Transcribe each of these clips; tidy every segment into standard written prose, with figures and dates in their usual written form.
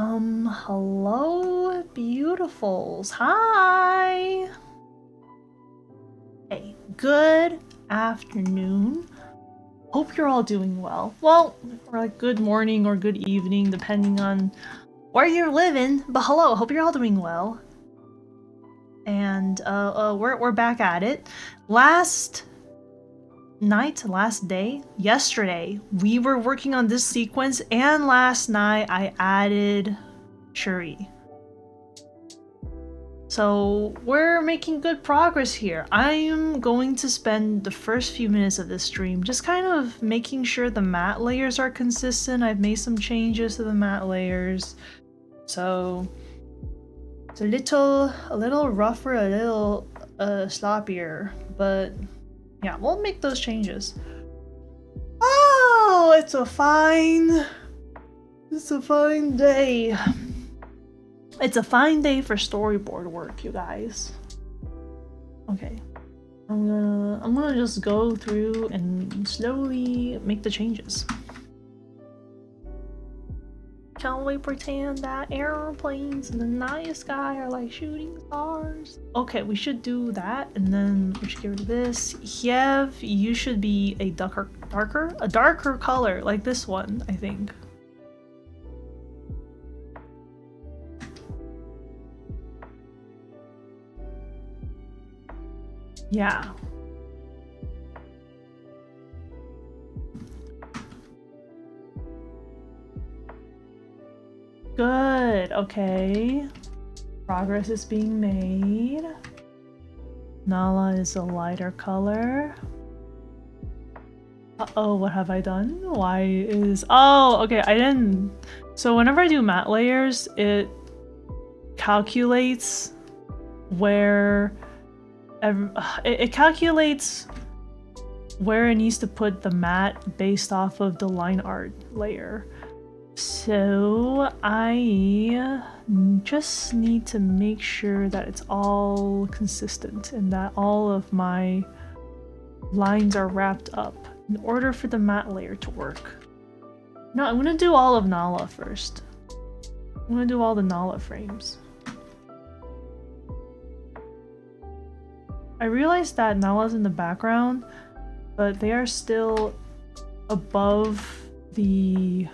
Hello, beautifuls. Hi. Hey, good afternoon. Hope you're all doing well. Well, or like good morning or good evening, depending on where you're living. But hello, hope you're all doing well. And we're back at it. Last day, yesterday, we were working on this sequence, and last night I added Shuri. So we're making good progress here. I'm going to spend the first few minutes of this stream just kind of making sure the matte layers are consistent. I've made some changes to the matte layers. So it's a little rougher, a little sloppier, but yeah, we'll make those changes. Oh, it's a fine day. It's a fine day for storyboard work, you guys. Okay. I'm gonna just go through and slowly make the changes. Shall we pretend that airplanes in the night sky are like shooting stars? Okay, we should do that, and then we should get rid of this. Yev, you should be a darker color, like this one, I think. Yeah. Good, okay. Progress is being made. Nala is a lighter color. Uh-oh, what have I done? Why is... Oh, okay, I didn't... So whenever I do matte layers, it calculates where... It calculates where it needs to put the matte based off of the line art layer. So I just need to make sure that it's all consistent and that all of my lines are wrapped up in order for the matte layer to work. No, I'm gonna do all of Nala first. I'm gonna do all the Nala frames. I realized that Nala's in the background, but they are still above the...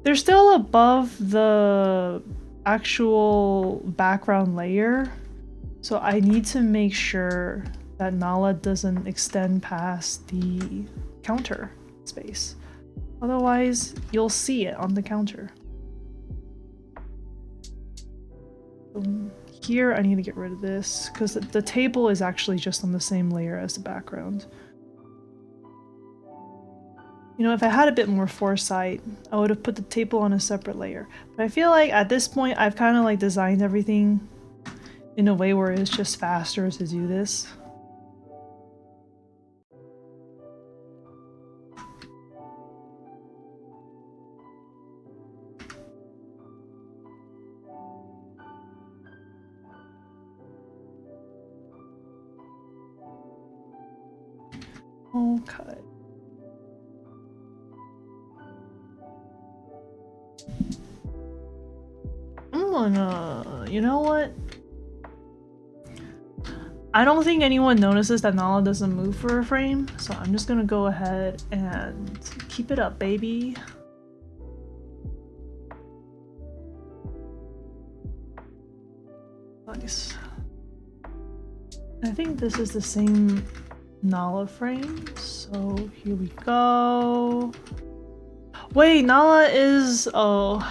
They're still above the actual background layer, so I need to make sure that Nala doesn't extend past the counter space. Otherwise, you'll see it on the counter. Here I need to get rid of this because the table is actually just on the same layer as the background. You know, if I had a bit more foresight, I would have put the table on a separate layer. But I feel like at this point I've kind of like designed everything in a way where it's just faster to do this. Okay. I'm gonna... You know what? I don't think anyone notices that Nala doesn't move for a frame, so I'm just gonna go ahead and keep it up, baby. Nice. I think this is the same Nala frame, so here we go. Wait, Nala is... Oh,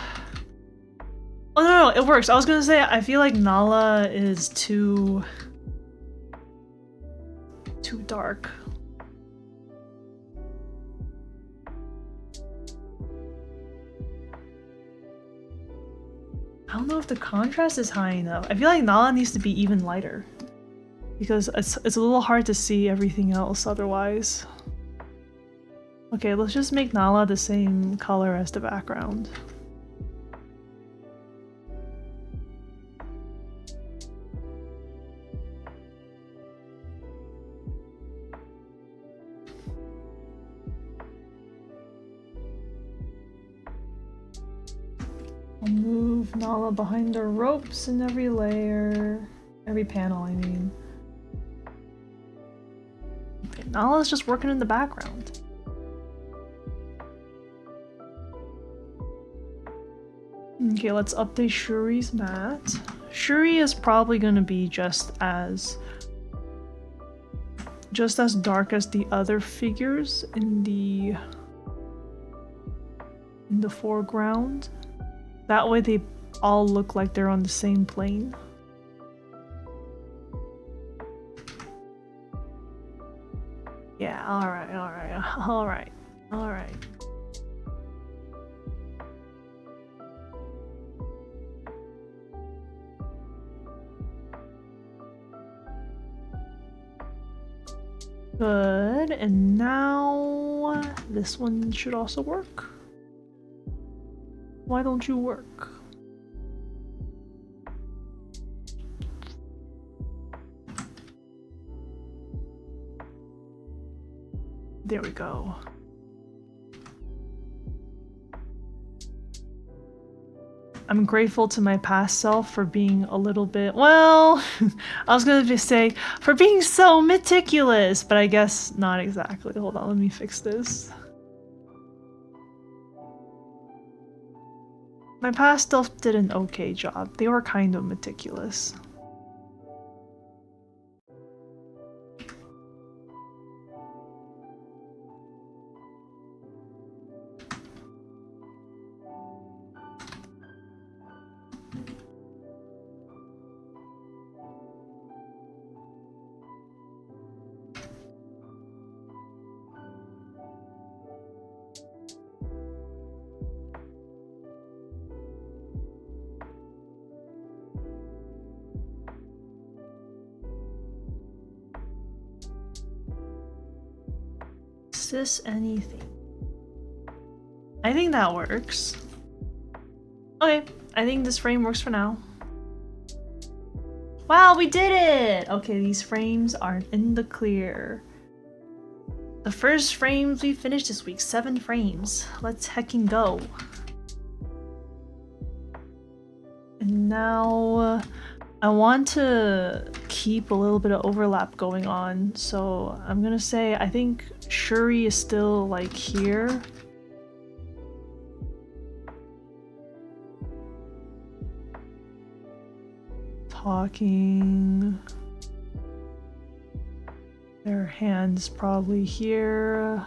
no, it works. I was gonna say, I feel like Nala is too dark. I don't know if the contrast is high enough. I feel like Nala needs to be even lighter because it's a little hard to see everything else otherwise. Okay, let's just make Nala the same color as the background. I'll move Nala behind the ropes in every layer. Every panel, I mean. Okay, Nala's just working in the background. Okay, let's update Shuri's mat. Shuri is probably gonna be just as dark as the other figures in the foreground. That way they all look like they're on the same plane. Yeah, alright. Good, and now this one should also work. Why don't you work? There we go. I'm grateful to my past self for being a little bit, well, I was gonna just say, for being so meticulous, but I guess not exactly. Hold on, let me fix this. My past self did an okay job. They were kind of meticulous. Is this anything? I think that works. Okay, I think this frame works for now. Wow, we did it! Okay, these frames are in the clear. The first frames we finished this week, 7 frames. Let's heckin' go. And now I want to keep a little bit of overlap going on, so I'm gonna say I think Shuri is still like here. Talking. Their hands probably here.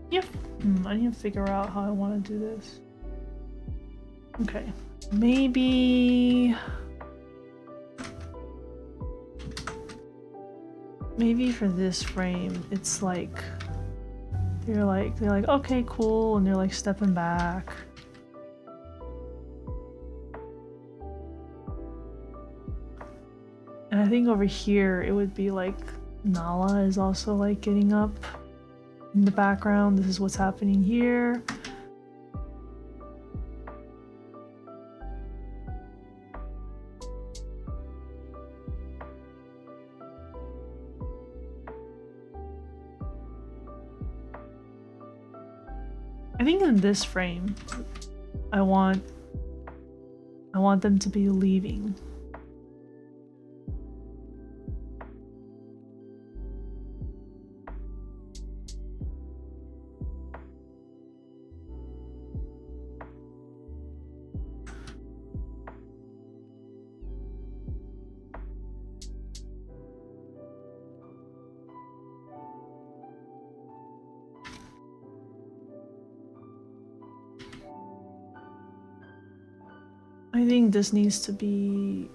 Yep. I need to figure out how I want to do this. Okay. Maybe for this frame, it's like they're like, okay, cool, and they're like stepping back. And I think over here it would be like Nala is also like getting up in the background. This is what's happening here. I think in this frame, I want them to be leaving. I think this needs to be...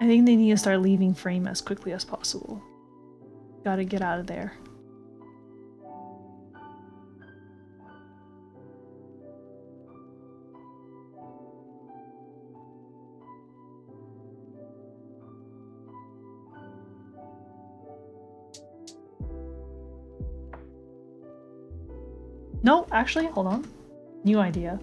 I think they need to start leaving frame as quickly as possible. Gotta get out of there. No, actually, hold on. New idea.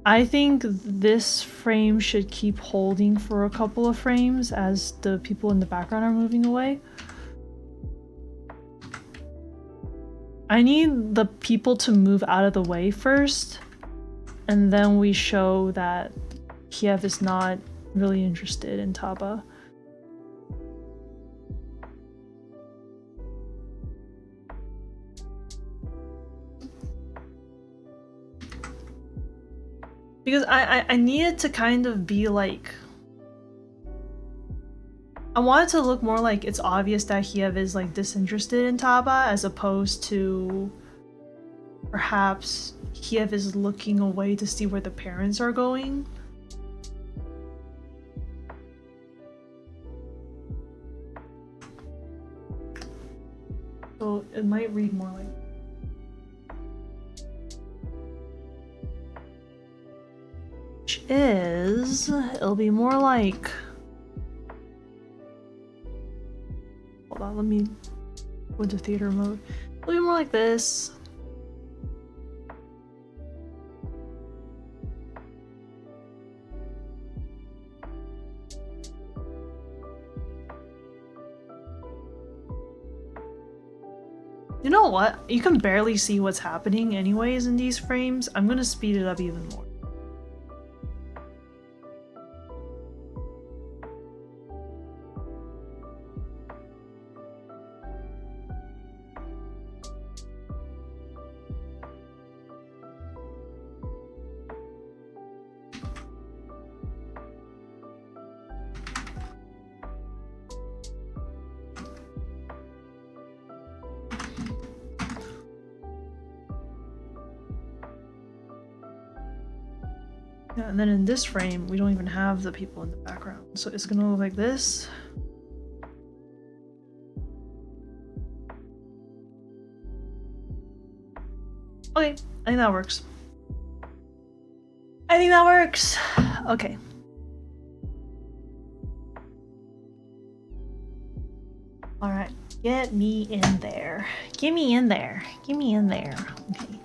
I think this frame should keep holding for a couple of frames as the people in the background are moving away. I need the people to move out of the way first, and then we show that Kiev is not really interested in Taba. Because I need it to kind of be like... I want it to look more like it's obvious that Kiev is like disinterested in Taba, as opposed to perhaps Kiev is looking away to see where the parents are going. So it might read more like... Which is... it'll be more like... Hold on, let me go into theater mode. It'll be more like this. You know what? You can barely see what's happening anyways in these frames. I'm gonna speed it up even more. Yeah, and then in this frame, we don't even have the people in the background. So it's gonna look like this. Okay, I think that works. I think that works. Okay. All right, get me in there. Get me in there. Get me in there. Okay.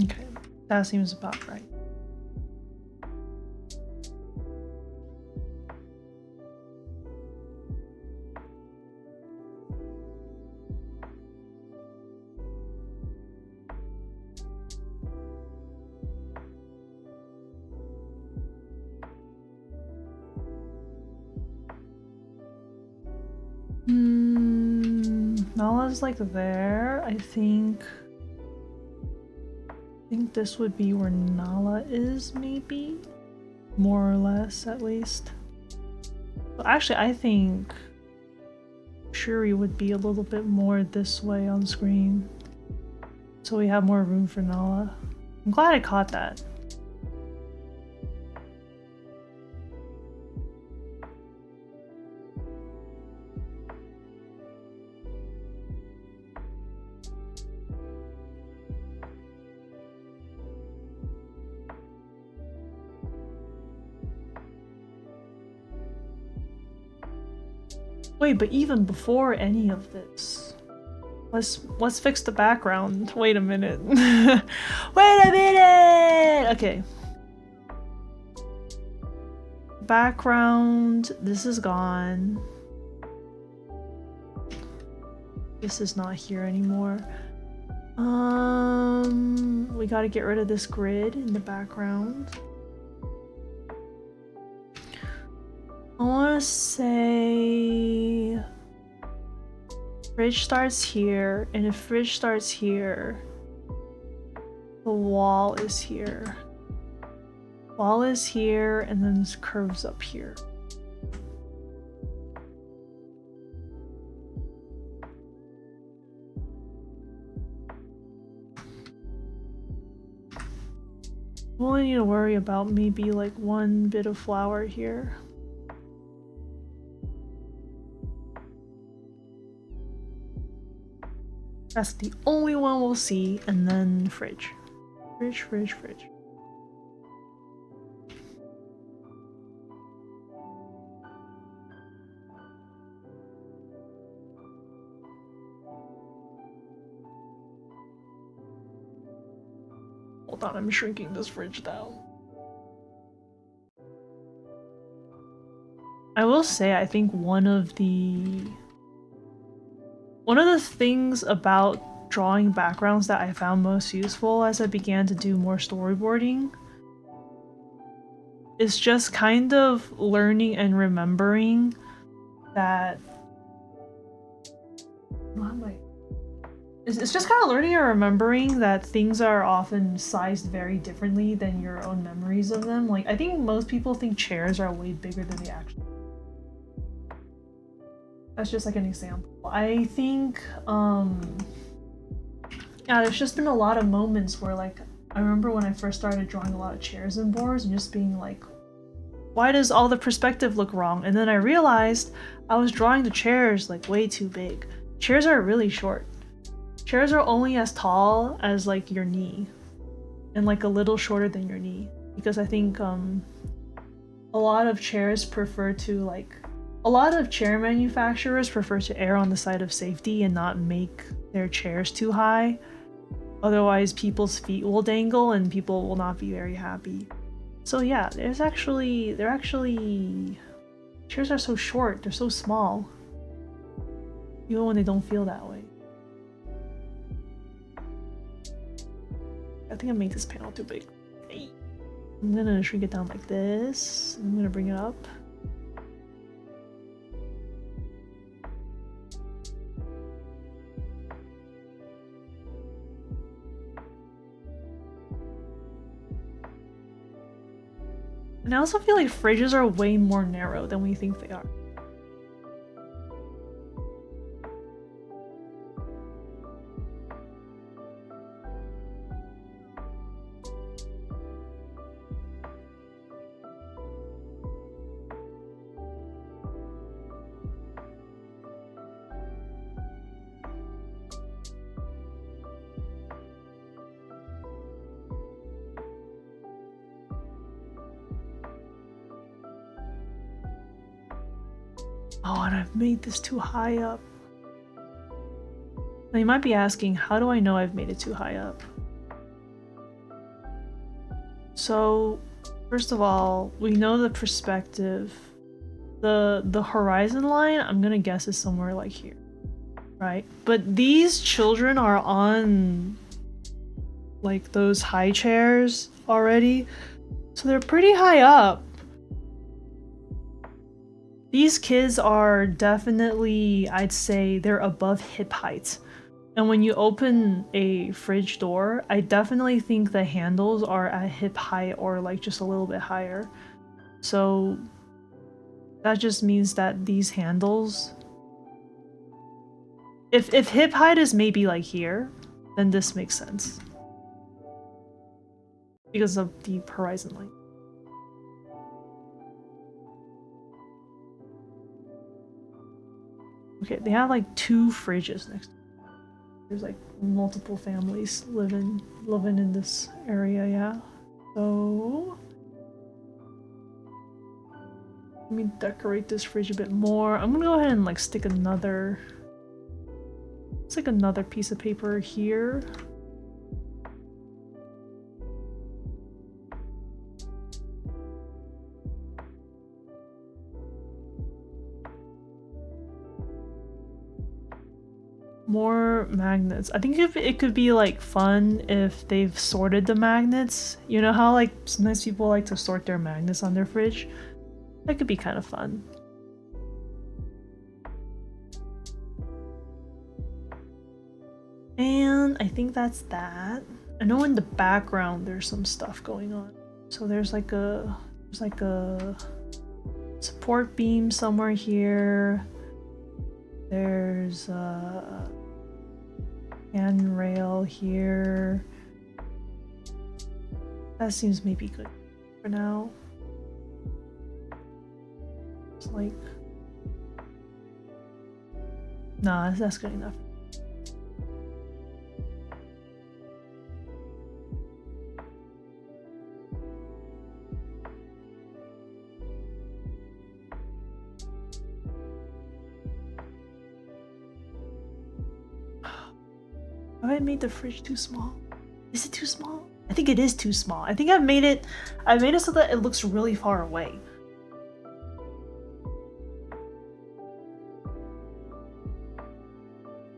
Okay, that seems about right. Nala's like there, I think this would be where Nala is, maybe? More or less, at least. Well, actually, I think Shuri would be a little bit more this way on screen. So we have more room for Nala. I'm glad I caught that. Wait, but even before any of this, let's fix the background. Wait a minute. Wait a minute. Okay. Background. This is gone. This is not here anymore. We gotta get rid of this grid in the background. I want to say fridge starts here, and if fridge starts here, the wall is here. Wall is here, and then this curves up here. We only need to worry about maybe like one bit of flour here. That's the only one we'll see, and then fridge. Fridge, fridge, fridge. Hold on, I'm shrinking this fridge down. I will say, I think one of the things about drawing backgrounds that I found most useful as I began to do more storyboarding is just kind of learning and remembering that it's just kind of learning and remembering that things are often sized very differently than your own memories of them. Like, I think most people think chairs are way bigger than they actually are. That's just like an example. I think, yeah, there's just been a lot of moments where, like, I remember when I first started drawing a lot of chairs and boards and just being like, why does all the perspective look wrong? And then I realized I was drawing the chairs like way too big. Chairs are really short. Chairs are only as tall as like your knee and like a little shorter than your knee, because I think a lot of chairs prefer to like a lot of chair manufacturers prefer to err on the side of safety and not make their chairs too high. Otherwise people's feet will dangle and people will not be very happy. So yeah, chairs are so short, they're so small. Even when they don't feel that way. I think I made this panel too big. I'm gonna shrink it down like this. I'm gonna bring it up. And I also feel like fridges are way more narrow than we think they are. Oh, and I've made this too high up. Now you might be asking, how do I know I've made it too high up? So, first of all, we know the perspective. The horizon line, I'm gonna guess, is somewhere like here, right? But these children are on like those high chairs already, so they're pretty high up. These kids are definitely, I'd say, they're above hip height. And when you open a fridge door, I definitely think the handles are at hip height or like just a little bit higher. So that just means that these handles, if hip height is maybe like here, then this makes sense. Because of the horizon line. Okay, they have like 2 fridges next to them. There's like multiple families living in this area, yeah. So let me decorate this fridge a bit more. I'm gonna go ahead and like stick another piece of paper here. More magnets. I think if it could be like fun if they've sorted the magnets. You know how like sometimes people like to sort their magnets on their fridge? That could be kind of fun. And I think that's that. I know in the background there's some stuff going on. So there's like a support beam somewhere here. There's a handrail here. That seems maybe good for now. It's like, nah, that's good enough. Have I made the fridge too small? Is it too small? I think it is too small. I think I've made it so that it looks really far away.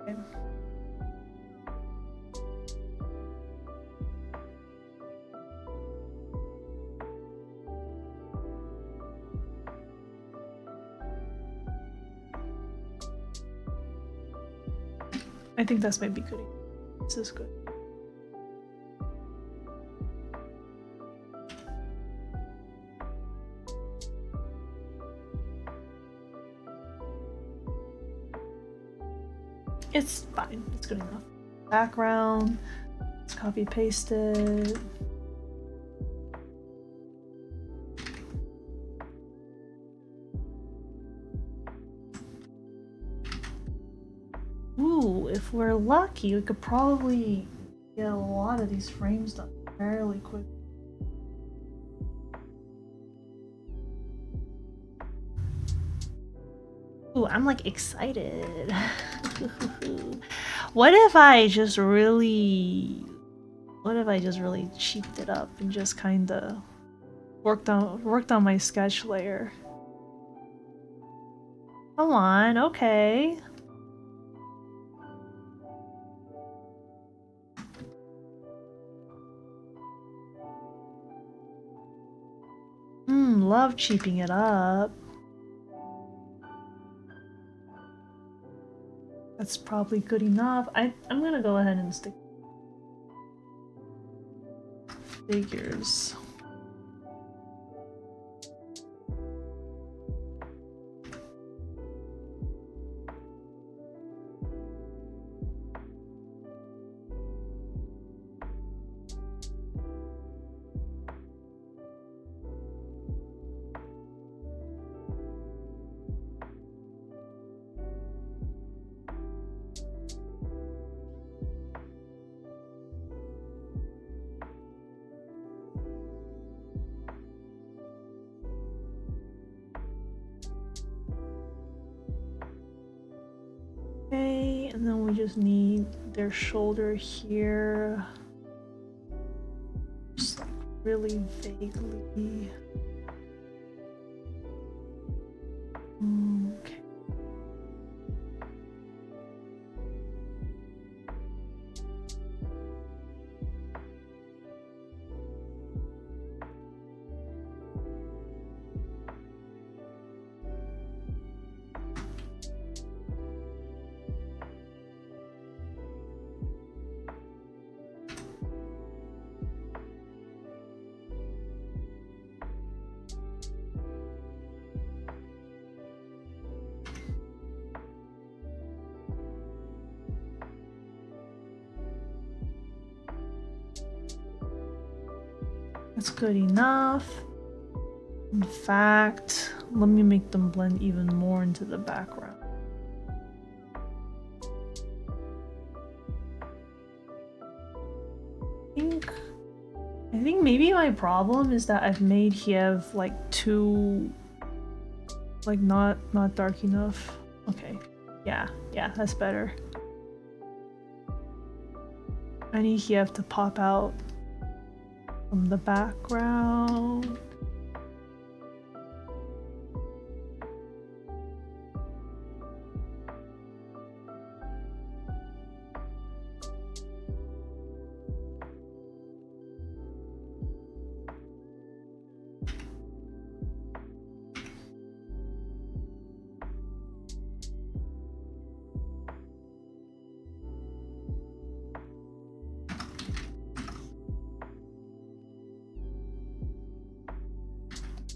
Okay. I think that's maybe good. This is good. It's fine. It's good enough. Background. Let's copy paste it. Ooh, if we're lucky, we could probably get a lot of these frames done fairly quick. Ooh, I'm like excited. What if I just really cheaped it up and just kinda worked on my sketch layer? Come on, okay. Love cheaping it up. That's probably good enough. I'm gonna go ahead and stick figures. Okay, and then we just need their shoulder here. Just like really vaguely. Okay. That's good enough. In fact, let me make them blend even more into the background. I think maybe my problem is that I've made Hiev like too, like not dark enough. Okay, yeah, that's better. I need Hiev to pop out from the background.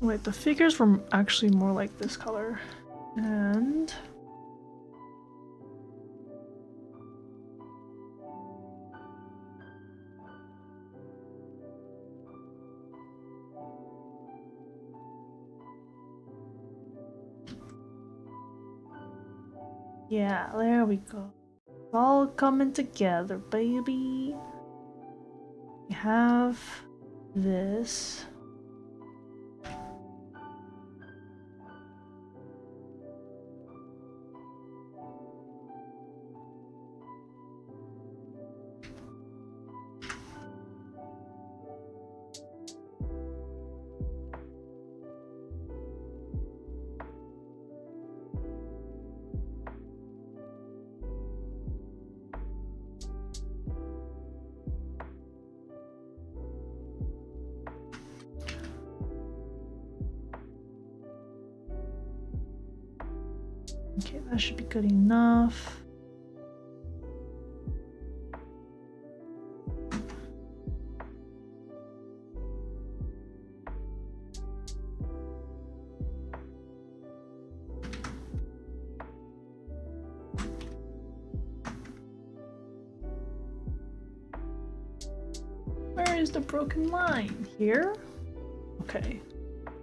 Wait, the figures were actually more like this color. And yeah, there we go. It's all coming together, baby. We have this. Okay, that should be good enough. Where is the broken line? Here? Okay.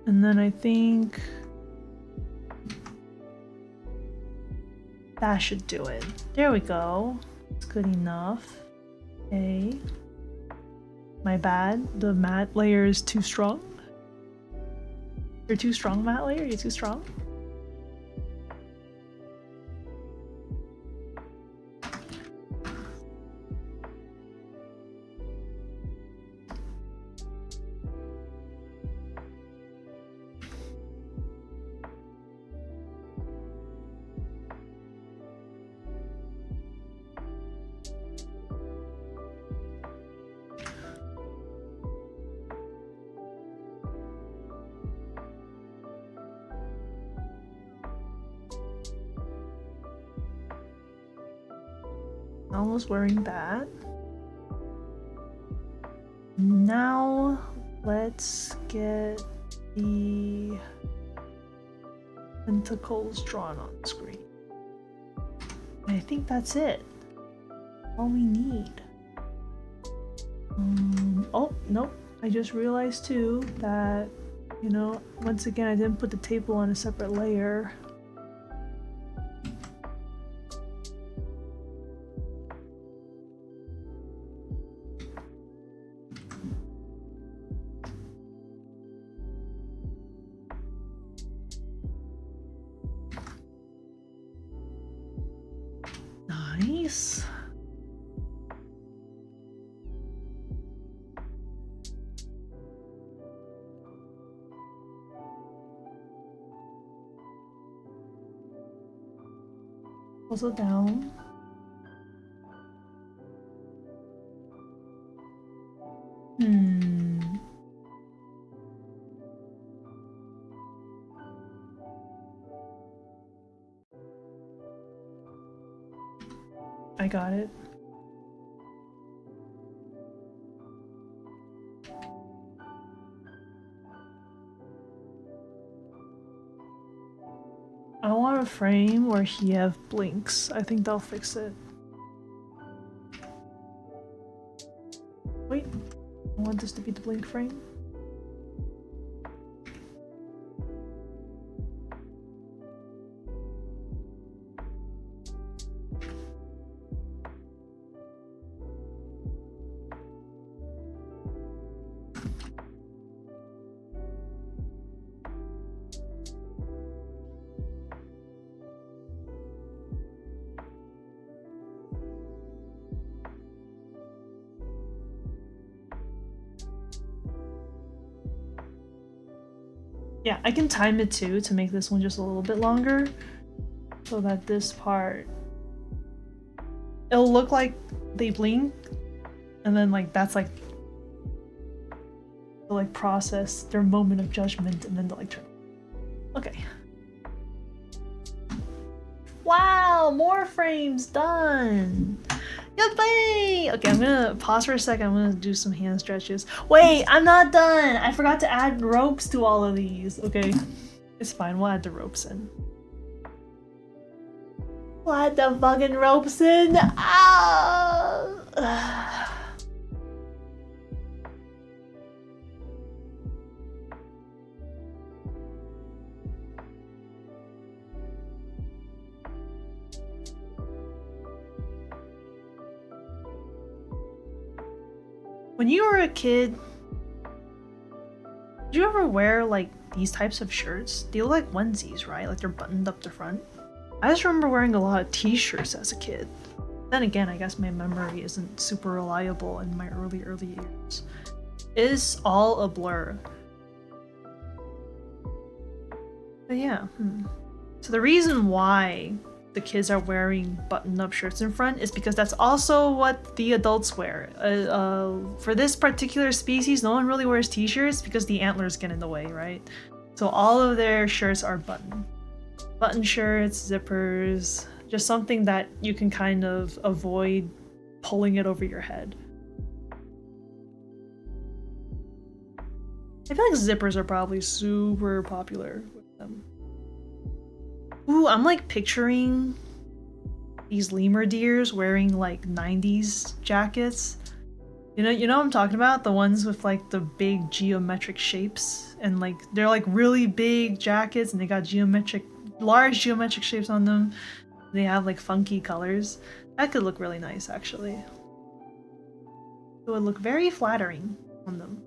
And then I think that should do it. There we go. It's good enough. Okay. My bad. The matte layer is too strong. You're too strong, matte layer? You're too strong? Almost wearing that. Now let's get the tentacles drawn on the screen. I think that's it. All we need. Oh, nope. I just realized too that, you know, once again I didn't put the table on a separate layer. Nice. Also down. I got it. I want a frame where he have blinks. I think that'll fix it. Wait, I want this to be the blink frame. Yeah, I can time it too to make this one just a little bit longer so that this part, it'll look like they blink and then like that's like they'll like process their moment of judgment and then they'll like turn. Okay. Wow, more frames done. Goodbye! Okay, I'm gonna pause for a second. I'm gonna do some hand stretches. Wait, I'm not done! I forgot to add ropes to all of these. Okay, it's fine. We'll add the ropes in. We'll add the fucking ropes in! Ah! When you were a kid, did you ever wear like these types of shirts? They look like onesies, right? Like they're buttoned up the front. I just remember wearing a lot of t-shirts as a kid. Then again, I guess my memory isn't super reliable in my early years. It is all a blur. But yeah, So the reason why the kids are wearing button-up shirts in front is because that's also what the adults wear. For this particular species, no one really wears t-shirts because the antlers get in the way, right? So all of their shirts are button shirts, zippers, just something that you can kind of avoid pulling it over your head. I feel like zippers are probably super popular with them. Ooh, I'm like picturing these lemur deers wearing like 90s jackets. You know what I'm talking about? The ones with like the big geometric shapes and like they're like really big jackets and they got large geometric shapes on them. They have like funky colors. That could look really nice actually. It would look very flattering on them.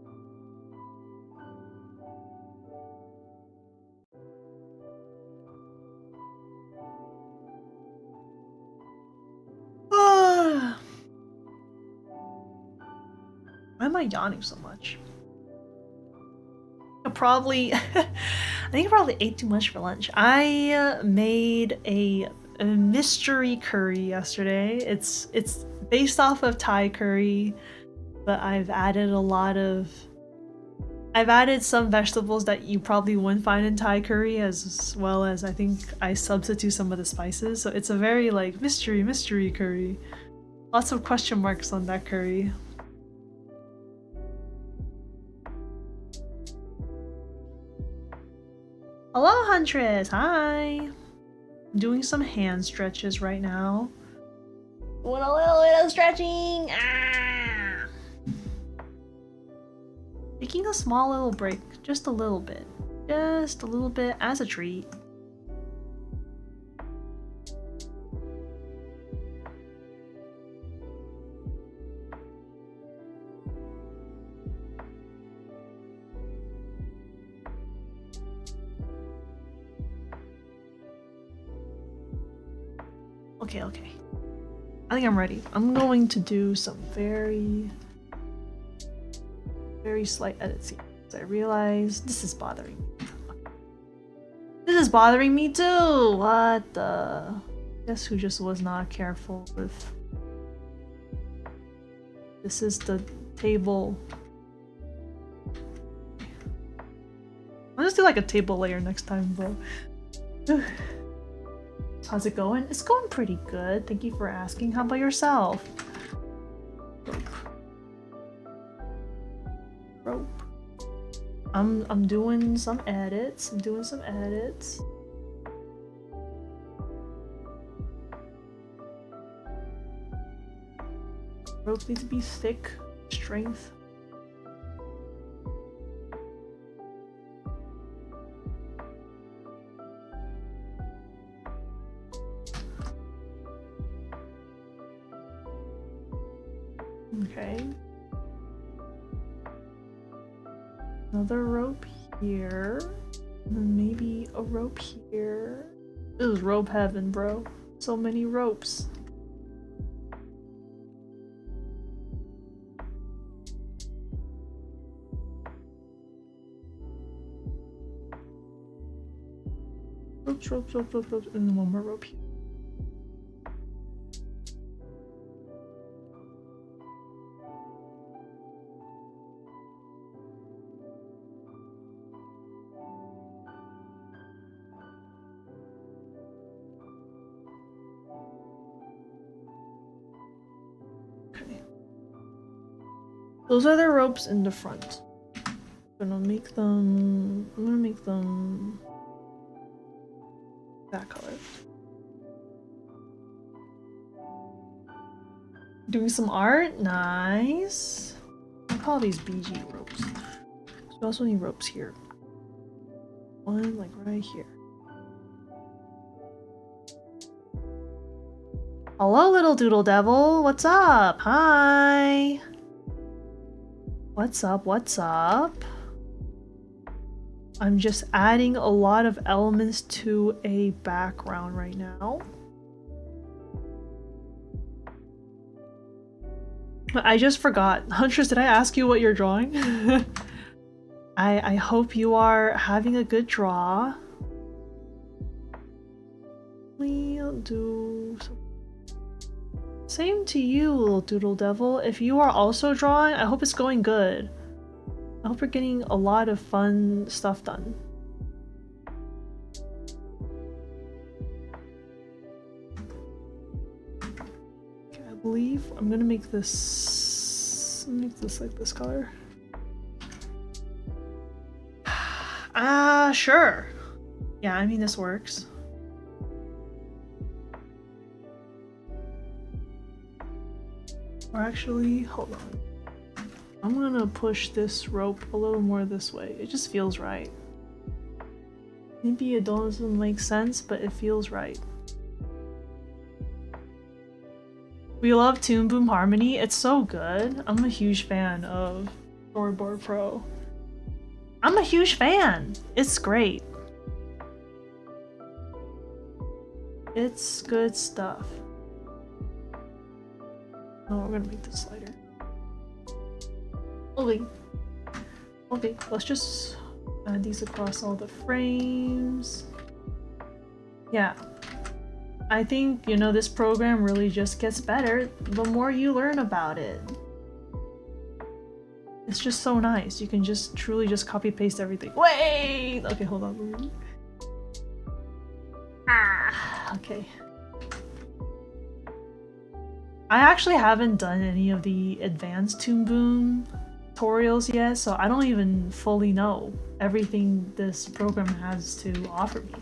Why am I yawning so much? I think I probably ate too much for lunch. I made a mystery curry yesterday. It's based off of Thai curry, but I've added some vegetables that you probably wouldn't find in Thai curry, as well as I think I substitute some of the spices. So it's a very like mystery curry. Lots of question marks on that curry. Hello, Huntress! Hi! I'm doing some hand stretches right now. Doing a little bit of stretching! Ah! Taking a small little break, just a little bit. Just a little bit as a treat. Okay. I think I'm ready. I'm going to do some very slight edits here. So I realize this is bothering me. This is bothering me too! What the... Guess who just was not careful with... This is the table. I'll just do like a table layer next time, bro. How's it going? It's going pretty good. Thank you for asking. How about yourself? Rope. I'm doing some edits. Ropes need to be thick, strength. Okay. Another rope here. And then maybe a rope here. This is rope heaven, bro. So many ropes. Ropes, and then one more rope here. Those are the ropes in the front. I'm gonna make them that color. Doing some art, nice. I call these BG ropes. So we also need ropes here. One like right here. Hello, little doodle devil. What's up? Hi. What's up? What's up? I'm just adding a lot of elements to a background right now. I just forgot. Huntress, did I ask you what you're drawing? I hope you are having a good draw. We'll do some... Same to you, little doodle devil. If you are also drawing, I hope it's going good. I hope you're getting a lot of fun stuff done. Okay, I believe I'm gonna make this like this color. Sure. Yeah, I mean this works. Or actually, hold on. I'm gonna push this rope a little more this way. It just feels right. Maybe it doesn't make sense, but it feels right. We love Toon Boom Harmony. It's so good. I'm a huge fan of Storyboard Pro. I'm a huge fan. It's great. It's good stuff. Oh, we're gonna make this lighter. Okay, let's just add these across all the frames. Yeah. I think, you know, this program really just gets better the more you learn about it. It's just so nice. You can just truly just copy paste everything. Wait! Okay, hold on. Okay. I actually haven't done any of the advanced Toon Boom tutorials yet, so I don't even fully know everything this program has to offer me.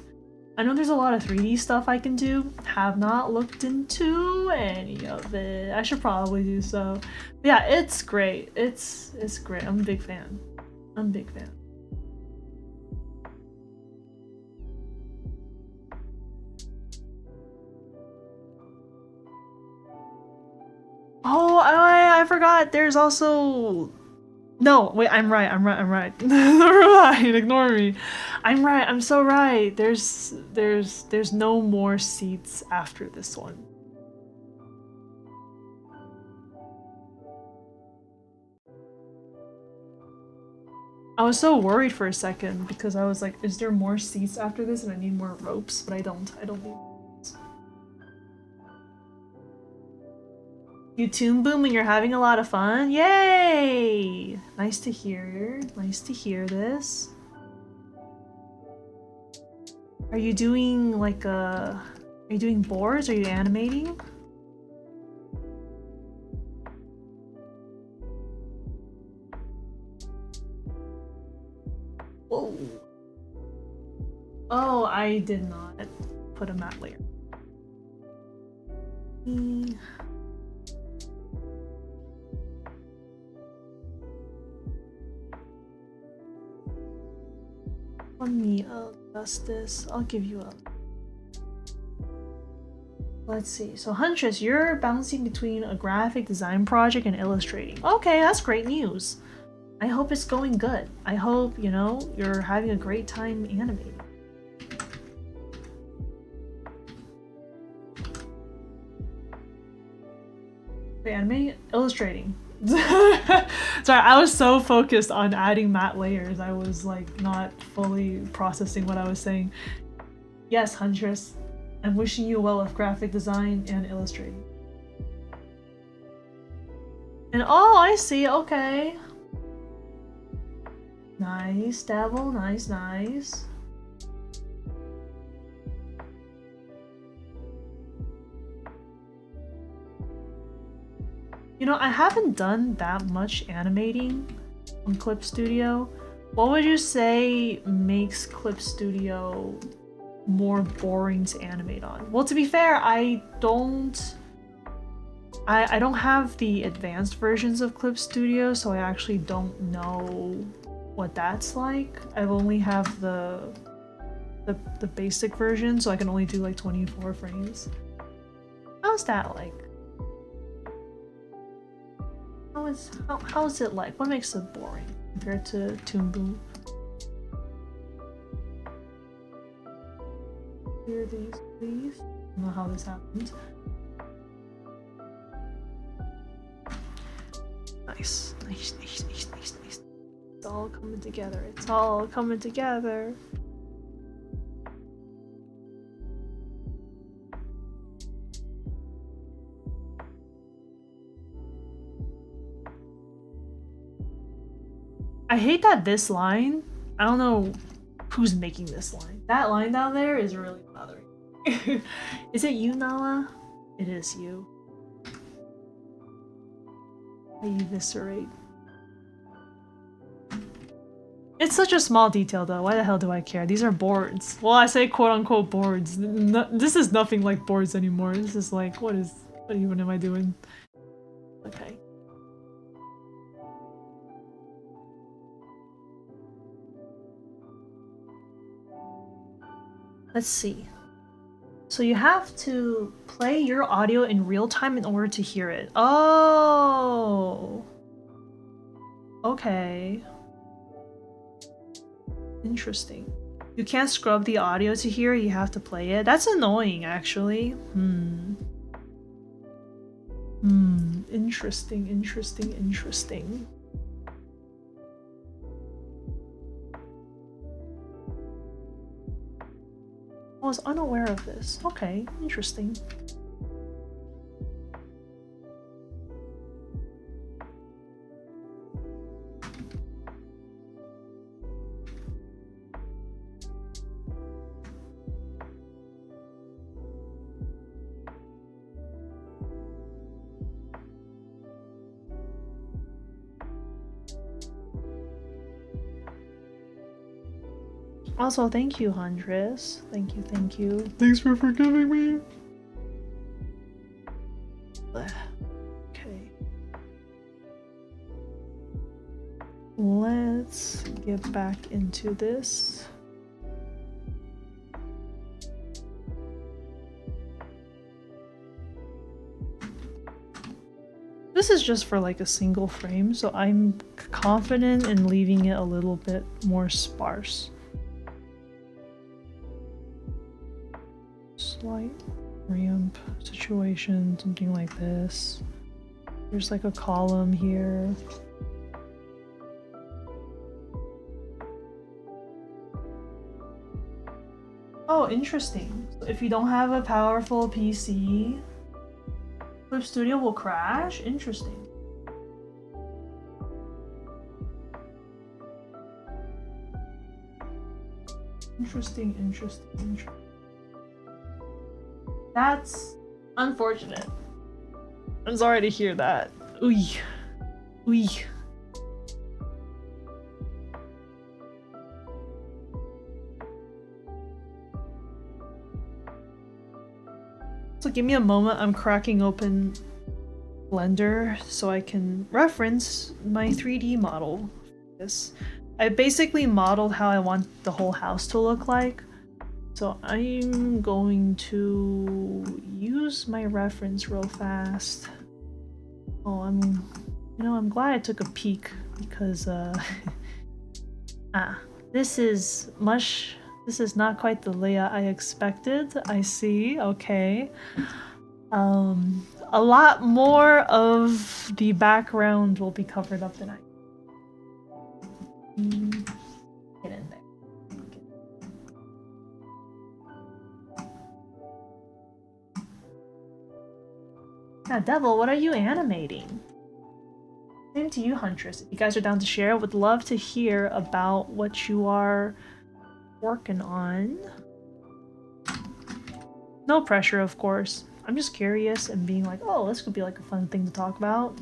I know there's a lot of 3D stuff I can do. Have not looked into any of it. I should probably do so. But yeah, it's great. It's great. I'm a big fan. I'm a big fan. Oh, I forgot. There's also... No, wait, I'm right. Never mind, ignore me. I'm right, I'm so right. There's no more seats after this one. I was so worried for a second because I was like, is there more seats after this and I need more ropes? But I don't need ropes. You Toon Boom when you're having a lot of fun? Yay! Nice to hear. Nice to hear this. Are you doing like are you doing boards? Are you animating? Whoa. Oh, I did not put a matte layer. Let me adjust this. I'll give you a... Let's see. So Huntress, you're bouncing between a graphic design project and illustrating. Okay, that's great news. I hope it's going good. I hope, you know, you're having a great time animating. Wait, animating? Illustrating. Sorry, I was so focused on adding matte layers. I was like not fully processing what I was saying. Yes, Huntress. I'm wishing you well with graphic design and illustrating. And oh, I see. Okay. Nice, Devil. Nice, nice. You know, I haven't done that much animating on Clip Studio. What would you say makes Clip Studio more boring to animate on? Well, to be fair, I don't have the advanced versions of Clip Studio, so I actually don't know what that's like. I've only have the basic version, so I can only do like 24 frames. How's that like? How is it like? What makes it boring compared to Toon Boom? Clear these, please. I don't know how this happened. Nice. It's all coming together. It's all coming together. I hate that this line, I don't know who's making this line. That line down there is really bothering me. Is it you, Nala? It is you. I eviscerate. It's such a small detail though, why the hell do I care? These are boards. Well, I say quote-unquote boards. This is nothing like boards anymore. This is like, what even am I doing? Okay. Let's see. So you have to play your audio in real time in order to hear it. Oh! Okay. Interesting. You can't scrub the audio to hear, you have to play it. That's annoying, actually. Interesting. I was unaware of this. Okay, interesting. Also, thank you, Huntress. Thank you. Thanks for forgiving me. Okay. Let's get back into this. This is just for like a single frame, so I'm confident in leaving it a little bit more sparse. Slight ramp situation, something like this. There's like a column here. Oh, interesting. So if you don't have a powerful PC, Clip Studio will crash? Interesting. Interesting. That's unfortunate. I'm sorry to hear that. Ooey. So give me a moment, I'm cracking open Blender so I can reference my 3D model. I basically modeled how I want the whole house to look like. So I'm going to use my reference real fast. Oh, I'm glad I took a peek because this is not quite the layout I expected. I see. Okay. A lot more of the background will be covered up tonight. Get in there. Now, Devil, what are you animating? Same to you, Huntress. If you guys are down to share, would love to hear about what you are working on. No pressure, of course. I'm just curious and being like, oh, this could be like a fun thing to talk about.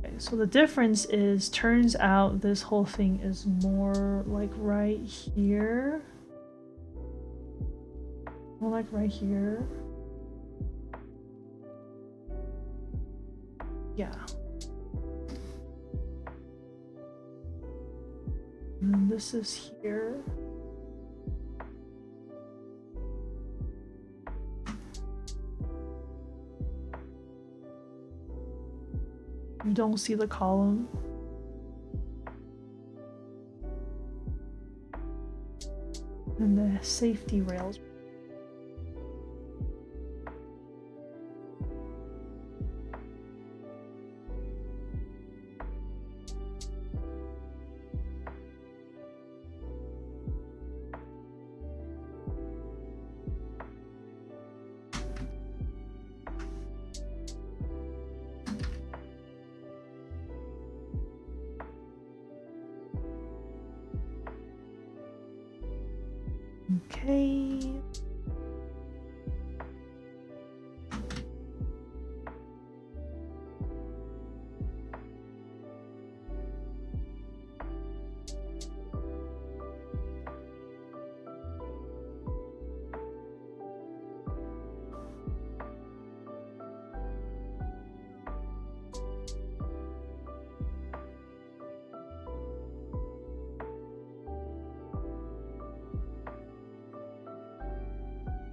Okay, so the difference is, turns out this whole thing is more like right here. More like right here. Yeah. And then this is here. You don't see the column. And the safety rails. Okay.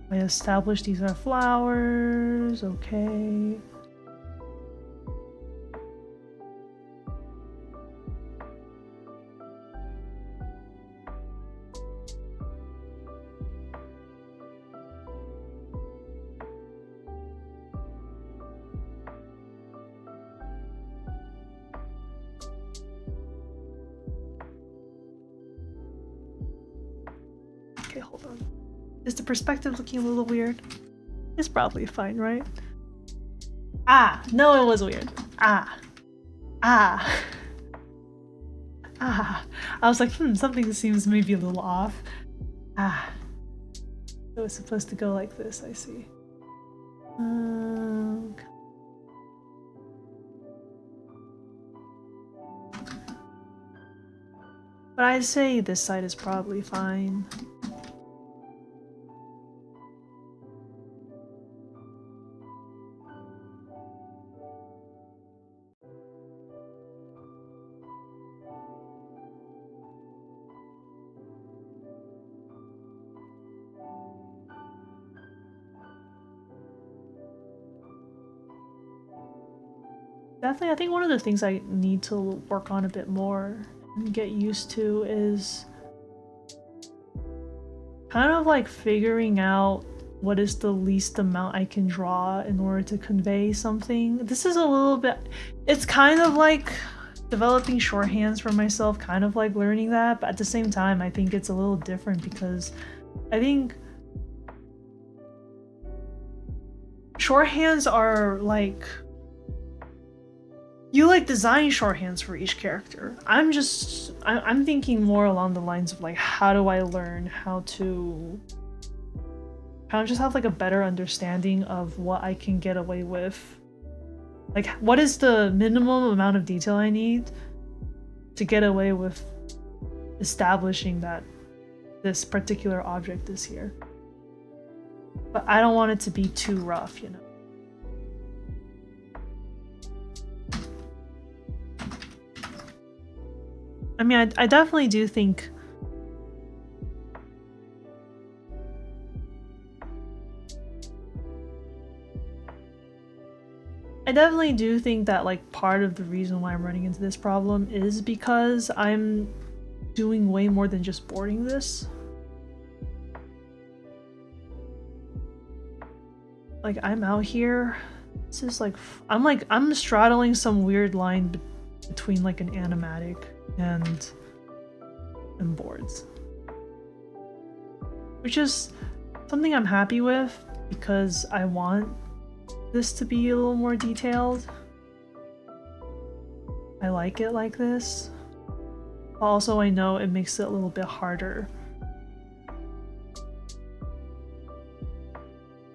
I established these are flowers, okay. Okay, hold on. Is the perspective looking a little weird? It's probably fine, right? Ah, no, it was weird. Ah. Ah. Ah. I was like, something seems maybe a little off. Ah. So it's supposed to go like this, I see. But I'd say this side is probably fine. Definitely, I think one of the things I need to work on a bit more and get used to is kind of like figuring out what is the least amount I can draw in order to convey something. This is a little bit, it's kind of like developing shorthands for myself, kind of like learning that, but at the same time, I think it's a little different because I think shorthands are like, you like design shorthands for each character. I'm thinking more along the lines of like, how do I learn how to kind of just have like a better understanding of what I can get away with. Like, what is the minimum amount of detail I need to get away with establishing that this particular object is here. But I don't want it to be too rough, you know. I mean, I definitely do think that like part of the reason why I'm running into this problem is because I'm doing way more than just boarding this. Like, I'm out here. This is like, I'm straddling some weird line between like an animatic and boards, which is something I'm happy with because I want this to be a little more detailed. I like it like this. Also, I know it makes it a little bit harder.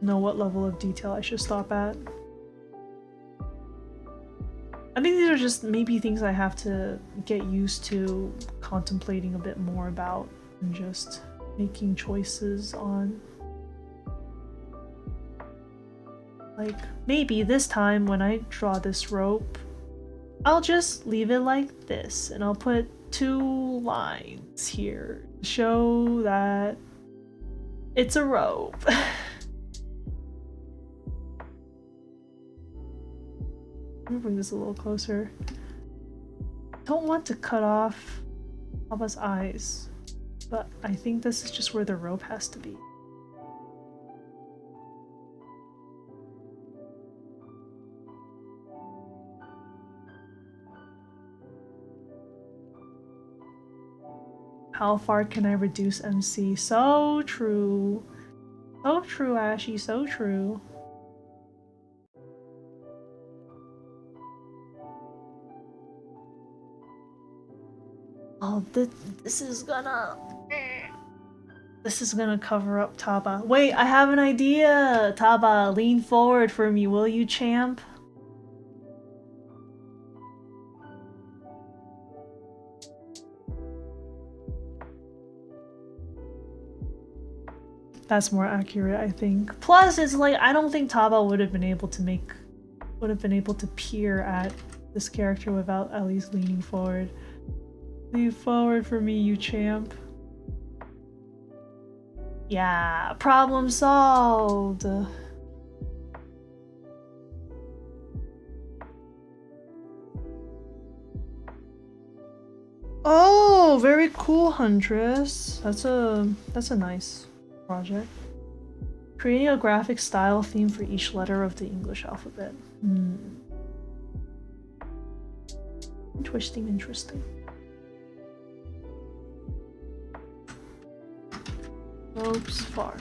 Know what level of detail I should stop at. I think these are just maybe things I have to get used to contemplating a bit more about and just making choices on. Like, maybe this time when I draw this rope, I'll just leave it like this and I'll put 2 lines here to show that it's a rope. Let me bring this a little closer. Don't want to cut off Papa's eyes, but I think this is just where the rope has to be. How far can I reduce MC? So true. So true, Ashy, so true. Oh, this is gonna cover up Taba. Wait, I have an idea! Taba, lean forward for me, will you, champ? That's more accurate, I think. Plus, it's like, I don't think Taba would have been able to peer at this character without at least leaning forward. Lean forward for me, you champ. Yeah, problem solved. Oh, very cool, Huntress. That's a nice project. Creating a graphic style theme for each letter of the English alphabet. Interesting, interesting. Ropes far.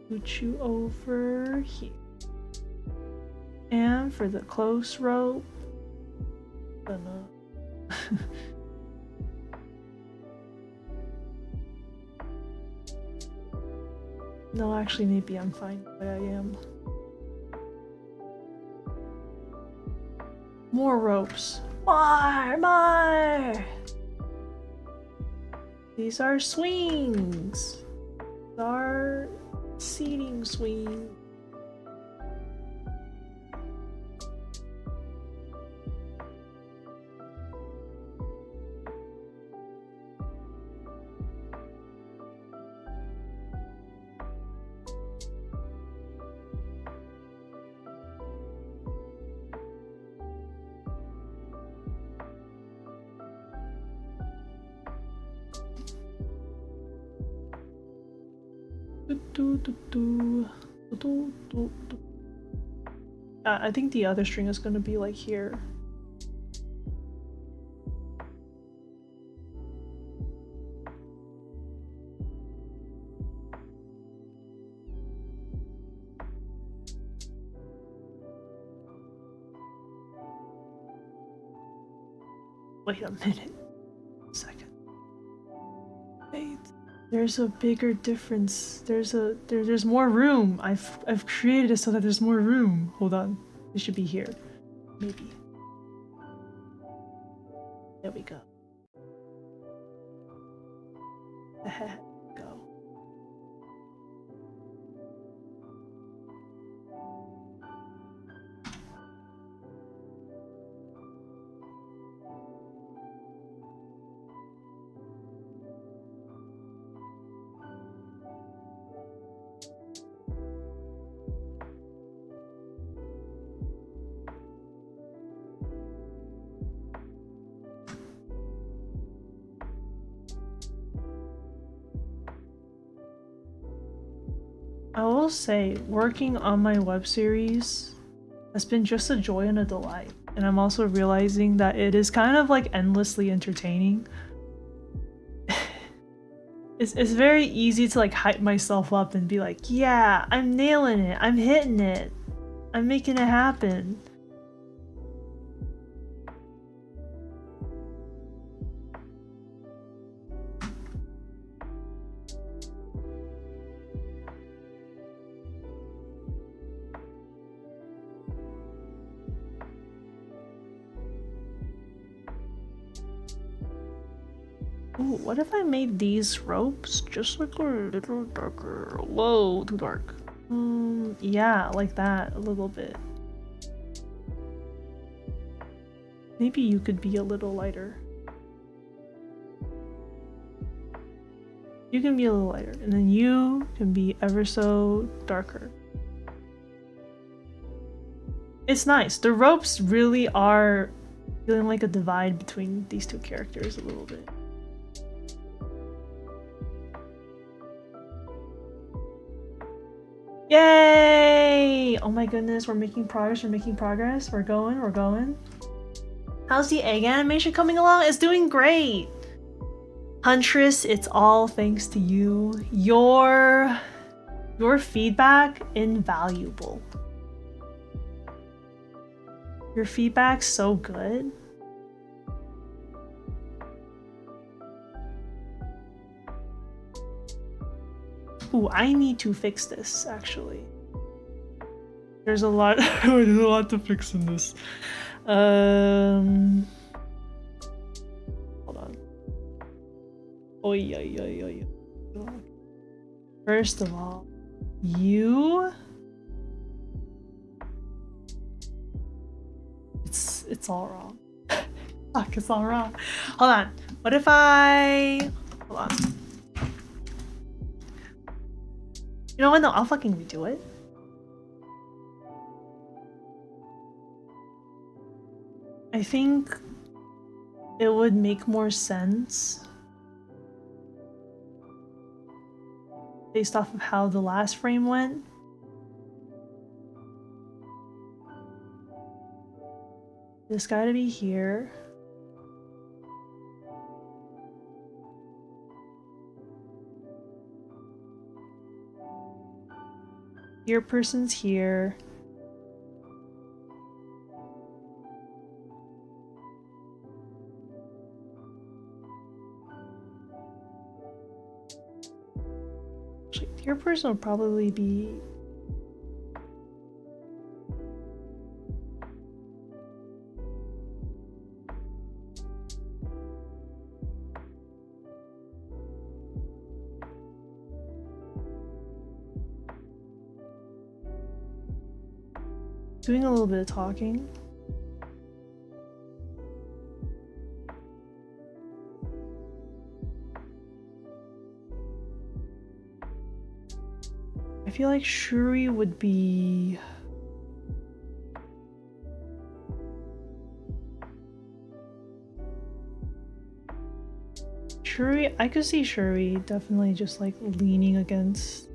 Put you over here. And for the close rope, gonna no, actually, maybe I'm fine the way I am. More ropes. More! These are swings. These are seating swings. I think the other string is going to be like here. Wait a minute. Second. Wait. There's a bigger difference. There's more room. I've created it so that there's more room. Hold on. It should be here. Maybe. There we go. Go. I will say, working on my web series has been just a joy and a delight. And I'm also realizing that it is kind of like endlessly entertaining. It's very easy to like hype myself up and be like, yeah, I'm nailing it, I'm hitting it, I'm making it happen. Ooh, what if I made these ropes just like a little darker? Whoa, too dark. Yeah, like that, a little bit. Maybe you could be a little lighter. You can be a little lighter, and then you can be ever so darker. It's nice. The ropes really are feeling like a divide between these two characters a little bit. Yay! Oh my goodness, we're making progress, we're making progress. We're going, we're going. How's the egg animation coming along? It's doing great! Huntress, it's all thanks to you. Your feedback, invaluable. Your feedback's so good. Ooh, I need to fix this, actually. There's a lot there's a lot to fix in this. Hold on. Oi. First of all, you... It's all wrong. Fuck, it's all wrong. Hold on. What if I... Hold on. You know what? No, I'll fucking redo it. I think it would make more sense based off of how the last frame went. This guy to be here. Your person's here. Actually, your person will probably be... doing a little bit of talking. I feel like Shuri would be... Shuri, I could see Shuri definitely just like leaning against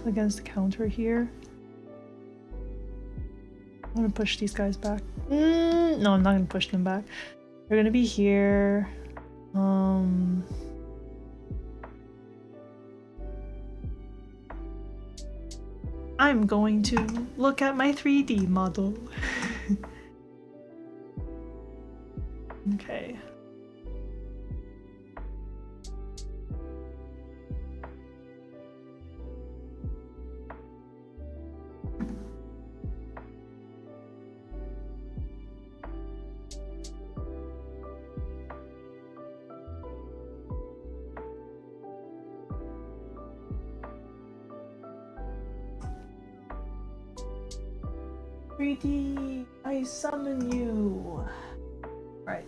the counter here. I'm gonna push these guys back. No, I'm not gonna push them back. They're gonna be here. I'm going to look at my 3D model. Okay. I summon you. Right.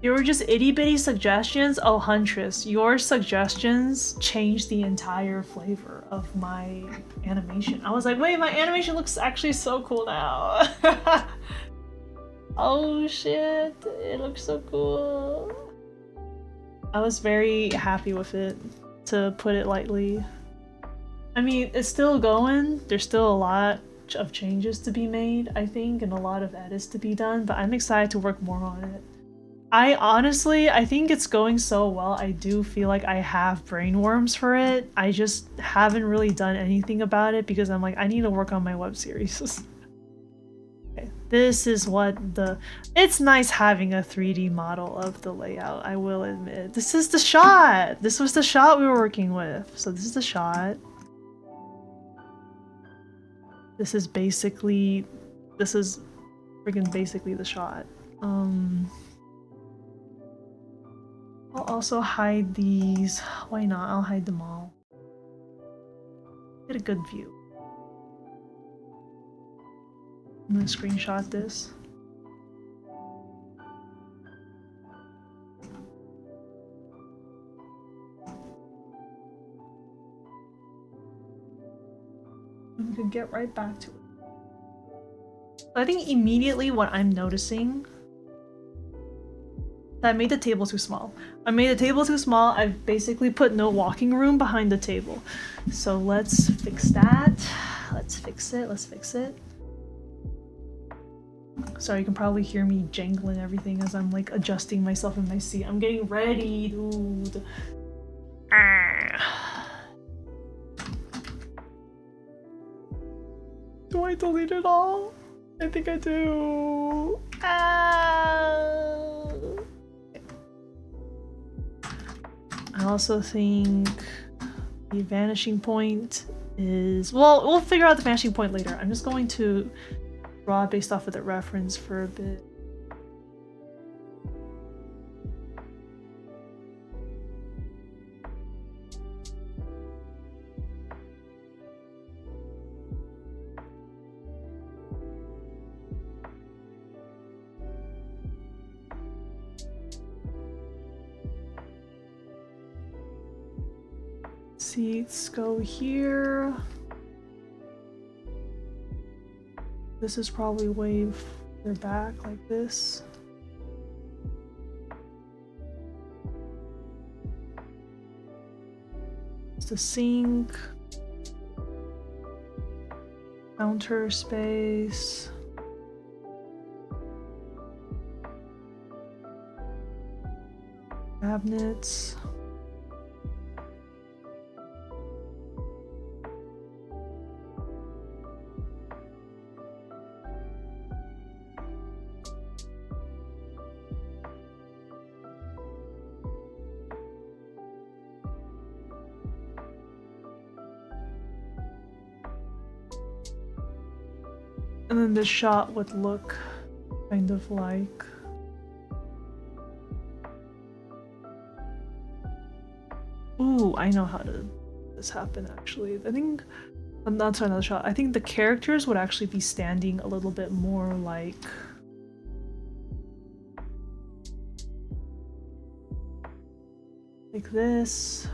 They were just itty bitty suggestions. Oh, Huntress, your suggestions changed the entire flavor of my animation. I was like, wait, my animation looks actually so cool now. Oh shit, it looks so cool. I was very happy with it, to put it lightly. I mean, it's still going. There's still a lot of changes to be made, I think, and a lot of edits to be done, but I'm excited to work more on it. I think it's going so well, I do feel like I have brain worms for it. I just haven't really done anything about it because I'm like, I need to work on my web series. Okay, this is what it's nice having a 3D model of the layout, I will admit. This is the shot! This was the shot we were working with. So this is the shot. This is basically the shot. I'll also hide these. Why not? I'll hide them all. Get a good view. I'm gonna screenshot this. And we can get right back to it. So I think immediately what I'm noticing, I made the table too small. I've basically put no walking room behind the table. So let's fix that. Let's fix it. Sorry, you can probably hear me jangling everything as I'm like adjusting myself in my seat. I'm getting ready, dude. Do I delete it all? I think I do. I also think the vanishing point is... Well, we'll figure out the vanishing point later. I'm just going to draw based off of the reference for a bit. Seats go here. This is probably way further back, like this. It's the sink. Counter space. Cabinets. And then this shot would look kind of like... Ooh, I know how to this happen actually. I think... I'm not sorry, another shot. I think the characters would actually be standing a little bit more like... Like this.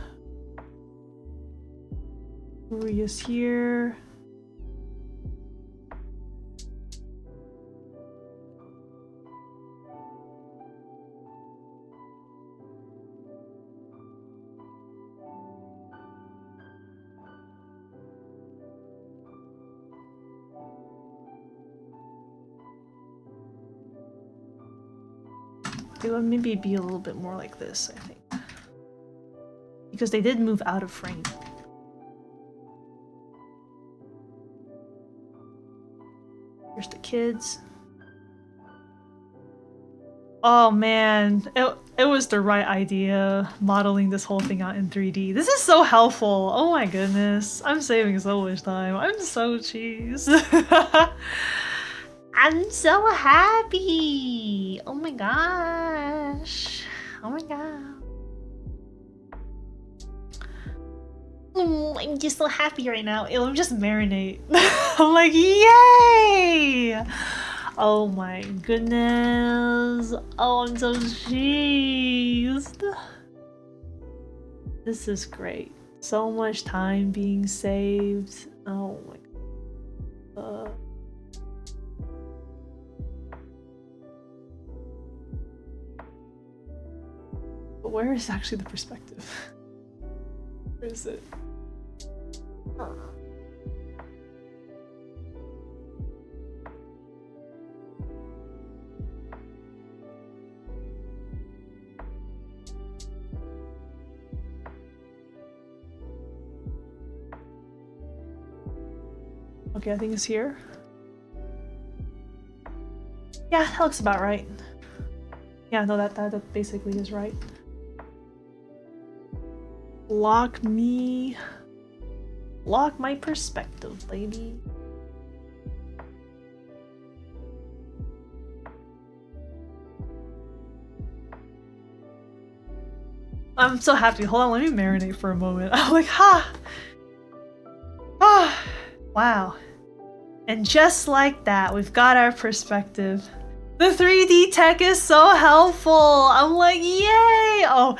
Uri is here. It would maybe be a little bit more like this, I think. Because they did move out of frame. Here's the kids. Oh man, it was the right idea, modeling this whole thing out in 3D. This is so helpful. Oh my goodness. I'm saving so much time. I'm so cheese. I'm so happy. Oh my gosh. Oh my god. I'm just so happy right now. It'll just marinate. I'm like, yay! Oh my goodness. Oh, I'm so cheesed. This is great. So much time being saved. Oh my god. But where is actually the perspective? Where is it? Okay, I think it's here. Yeah, that looks about right. Yeah, no, that basically is right. Lock my perspective, lady. I'm so happy. Hold on, let me marinate for a moment. I'm like, ha! Ah! Wow. And just like that, we've got our perspective. The 3D tech is so helpful! I'm like, yay! Oh,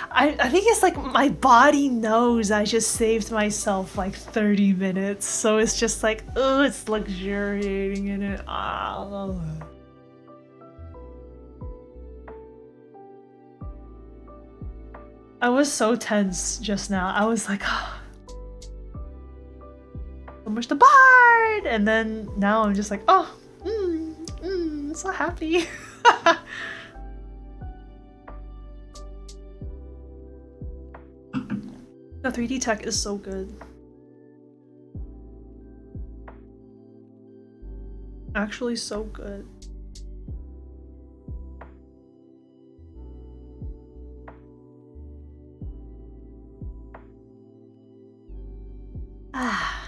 I think it's like my body knows I just saved myself like 30 minutes. So it's just like, oh, it's luxuriating in it. Oh. I was so tense just now. I was like, oh, so much the bard! And then now I'm just like, oh, so happy. The 3D tech is so good. Actually so good. Ah.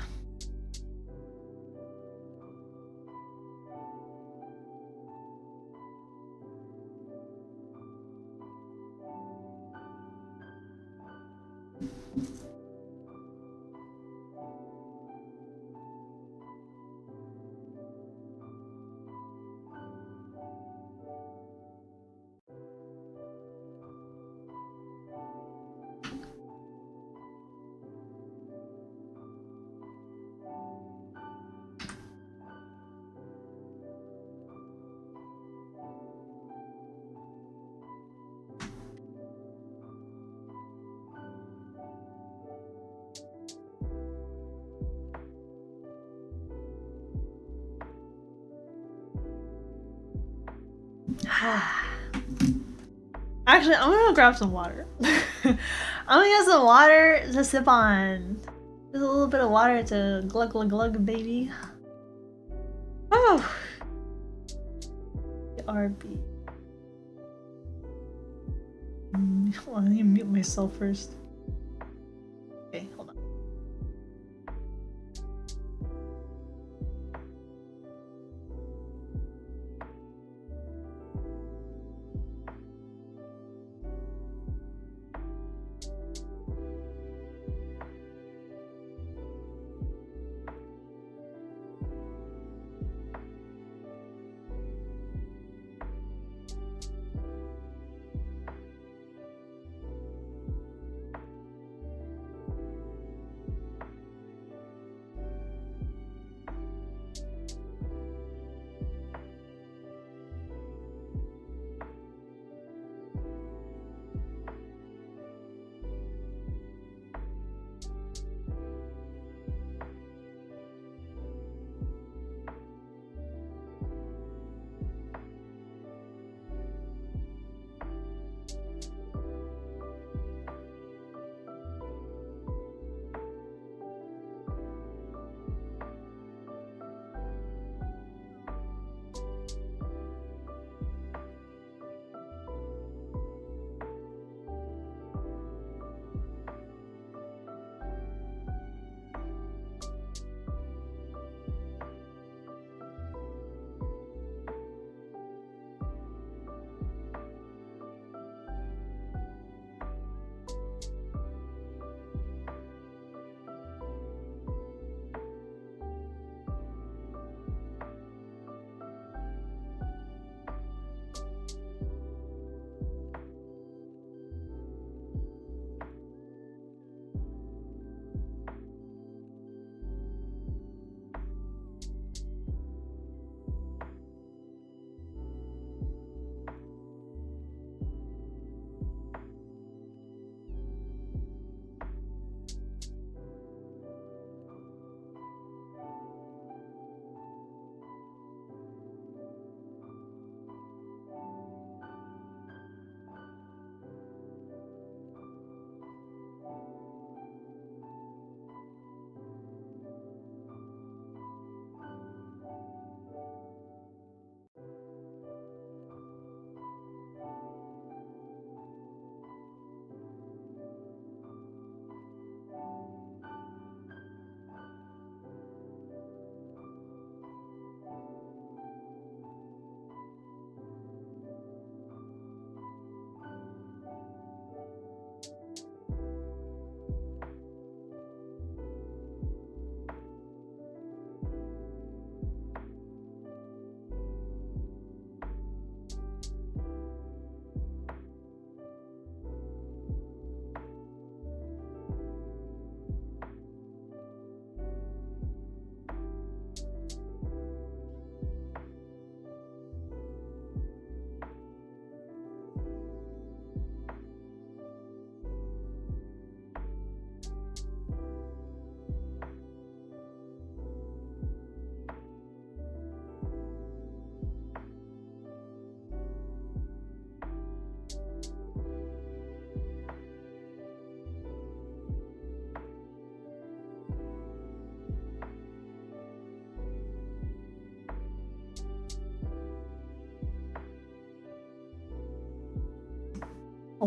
Actually, I'm gonna grab some water. I'm gonna get some water to sip on. Just a little bit of water to glug glug glug, baby. Oh, RB. Hold on, I need to mute myself first. Okay, hold on.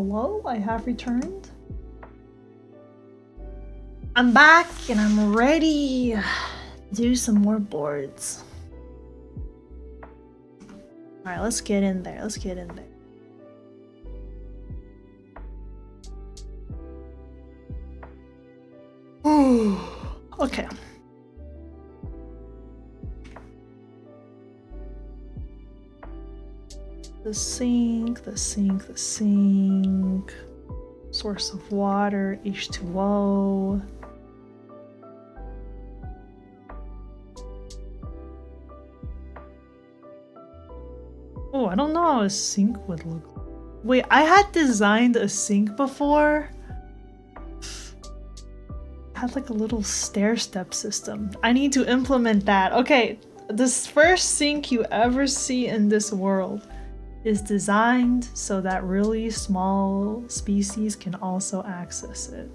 Hello, I have returned. I'm back and I'm ready to do some more boards. Alright, let's get in there. Let's get in there. Okay. The sink, the sink, the sink. Source of water, H2O. Oh, I don't know how a sink would look like. Wait, I had designed a sink before. It had like a little stair step system. I need to implement that. Okay, this first sink you ever see in this world is designed so that really small species can also access it.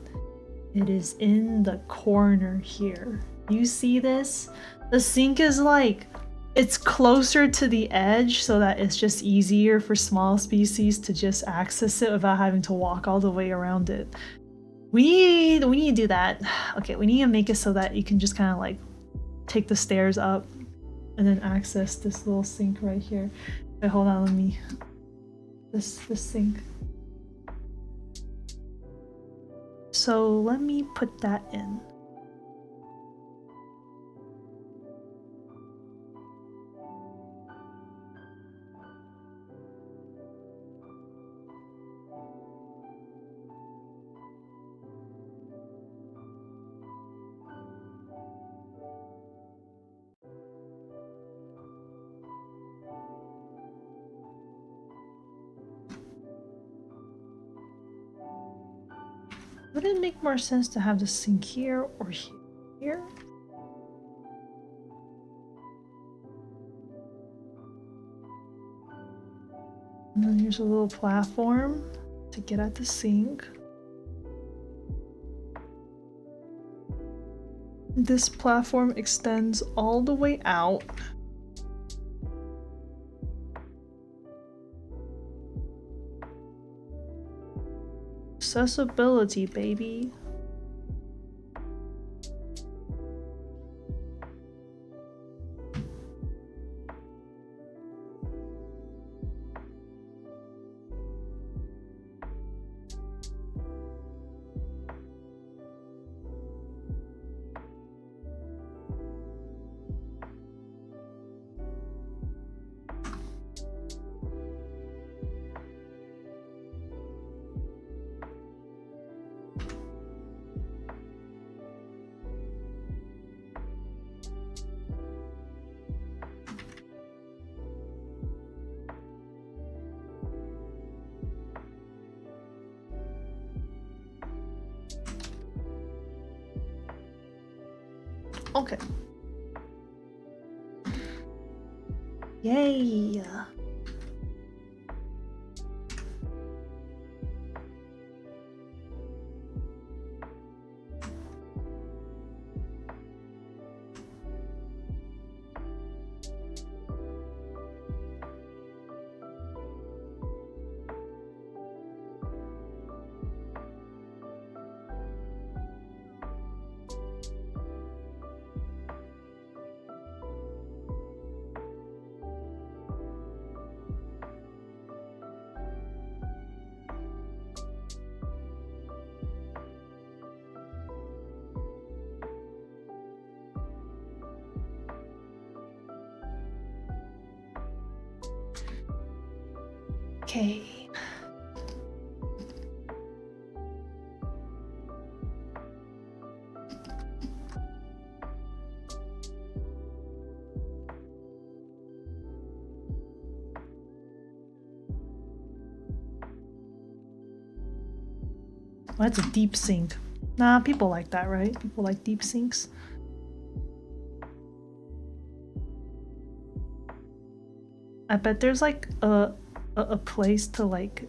It is in the corner here. You see this? The sink is like, it's closer to the edge so that it's just easier for small species to just access it without having to walk all the way around it. We need to do that. Okay, we need to make it so that you can just kind of like take the stairs up and then access this little sink right here. Wait, hold on, let me... This sink. So let me put that in. Would it make more sense to have the sink here or here? And then here's a little platform to get at the sink. This platform extends all the way out. Accessibility, baby. Okay. Yay! Okay. Oh, that's a deep sink. Nah, people like that, right? People like deep sinks. I bet there's like a place to like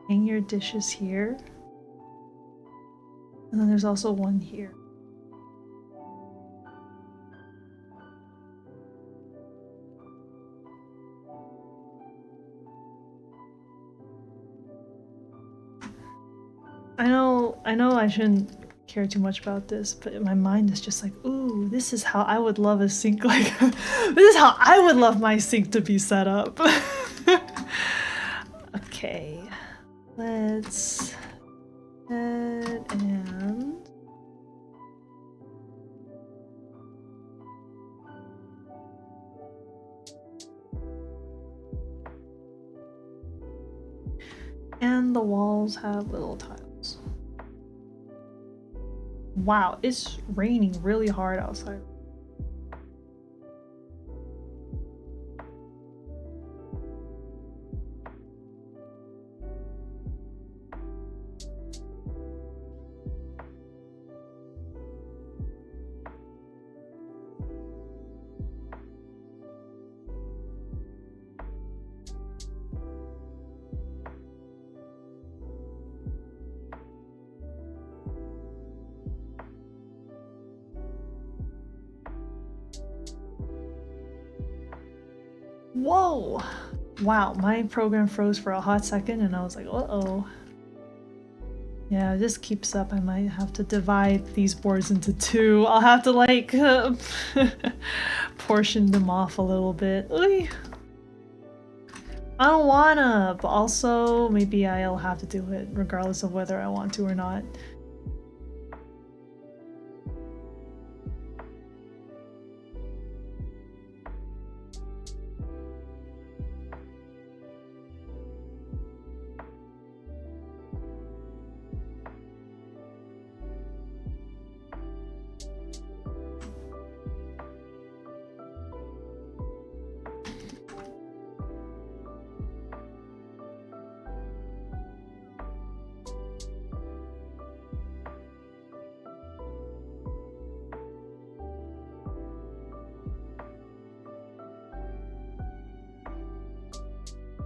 hang your dishes here. And then there's also one here. I know I shouldn't care too much about this, but my mind is just like, ooh, this is how I would love a sync, like, this is how I would love my sync to be set up. Okay, let's head and the walls have little tiles. Wow, it's raining really hard outside. Whoa! Wow, my program froze for a hot second and I was like, uh-oh. Yeah, if this keeps up, I might have to divide these boards into two. I'll have to, like, portion them off a little bit. Oy. I don't wanna, but also maybe I'll have to do it regardless of whether I want to or not.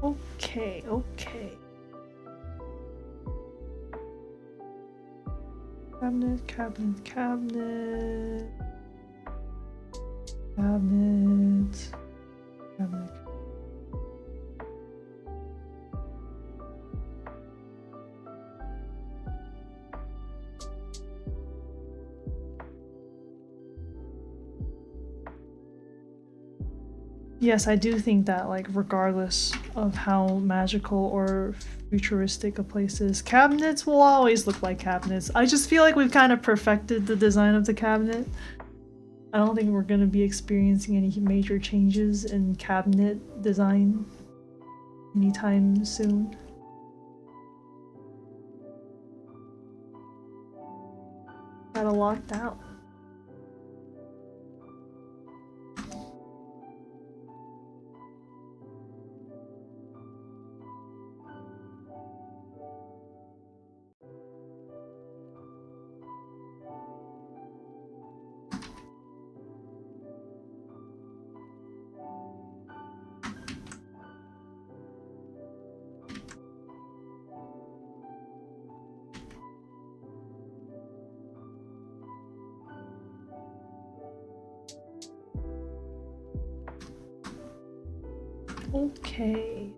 Okay, okay. Cabinet, cabinet, cabinet. Cabinet. Cabinet. Yes, I do think that, like, regardless of how magical or futuristic a place is, cabinets will always look like cabinets. I just feel like we've kind of perfected the design of the cabinet. I don't think we're going to be experiencing any major changes in cabinet design anytime soon. Got it locked out. Okay.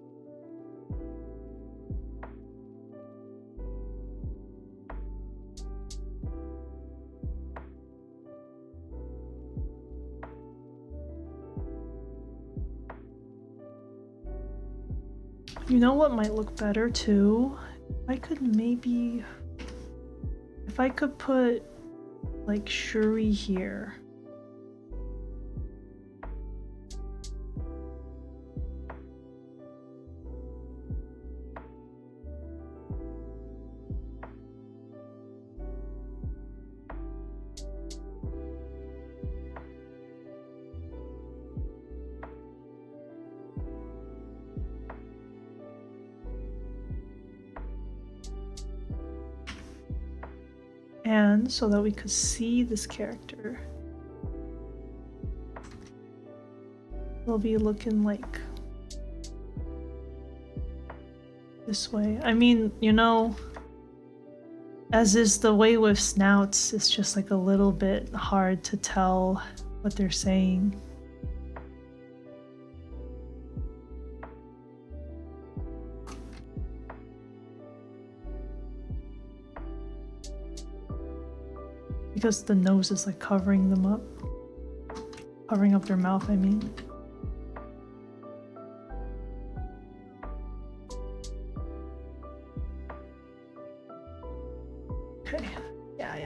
You know what might look better too? I could maybe... If I could put, like, Shuri here. And so that we could see this character. They'll be looking like this way. I mean, you know, as is the way with snouts, it's just like a little bit hard to tell what they're saying. Because the nose is like covering them up. Covering up their mouth, I mean. Okay. Yeah.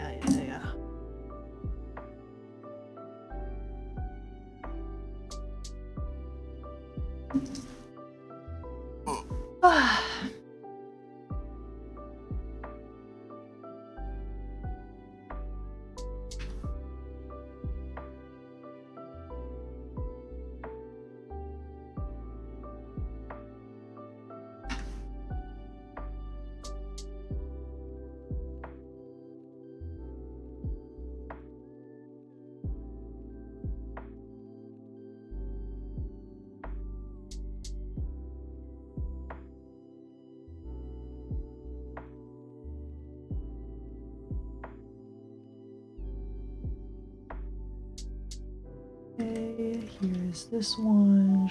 Okay, here's this one.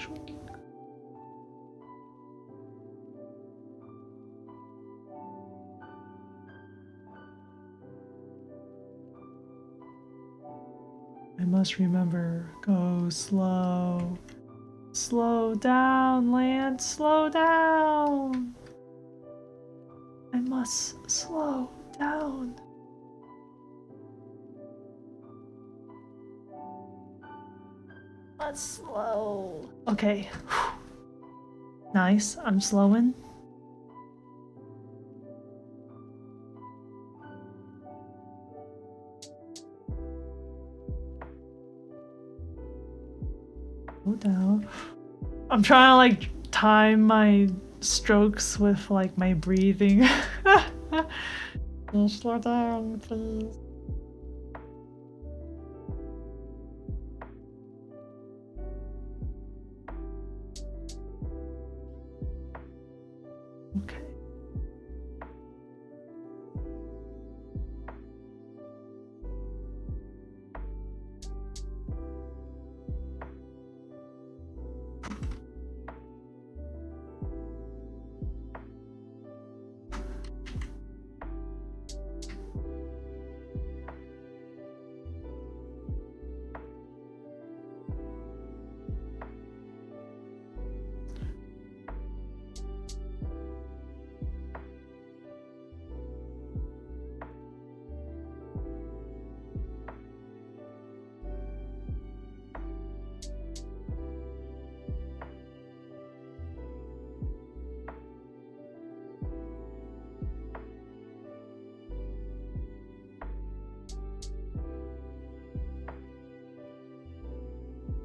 I must remember, go slow. Slow down, Lant, slow down. I must slow down. Slow. Okay. Nice. I'm slowing. Slow down. I'm trying to like time my strokes with like my breathing. Slow down, please. Okay.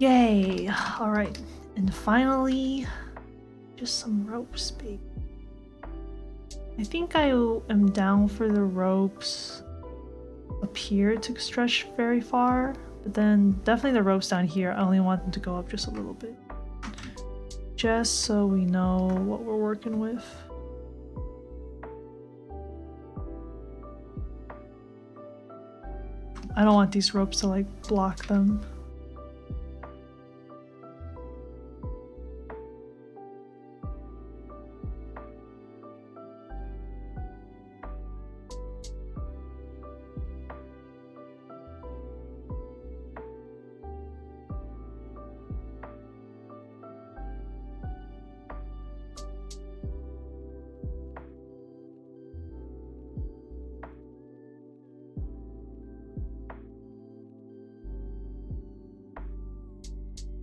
Yay! Alright, and finally, just some ropes, baby. I think I am down for the ropes up here to stretch very far, but then definitely the ropes down here, I only want them to go up just a little bit. Just so we know what we're working with. I don't want these ropes to like block them.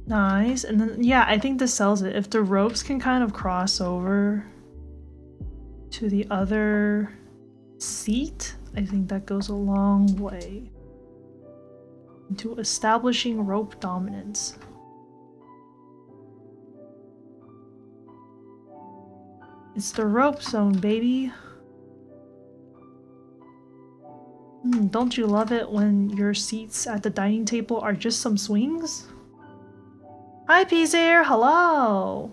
Nice, and then yeah, I think this sells it. If the ropes can kind of cross over to the other seat, I think that goes a long way into establishing rope dominance. It's the rope zone, baby. Don't you love it when your seats at the dining table are just some swings? Hi, Peasair. Hello.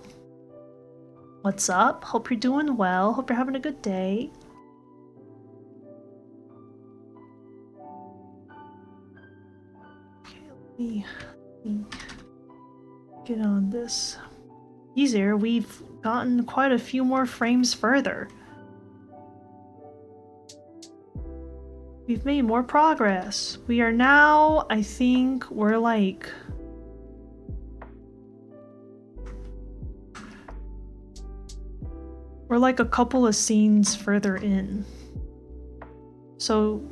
What's up? Hope you're doing well. Hope you're having a good day. Okay, let me get on this. Peasair, we've gotten quite a few more frames further. We've made more progress. We are now, I think, we're like... We're like a couple of scenes further in. So,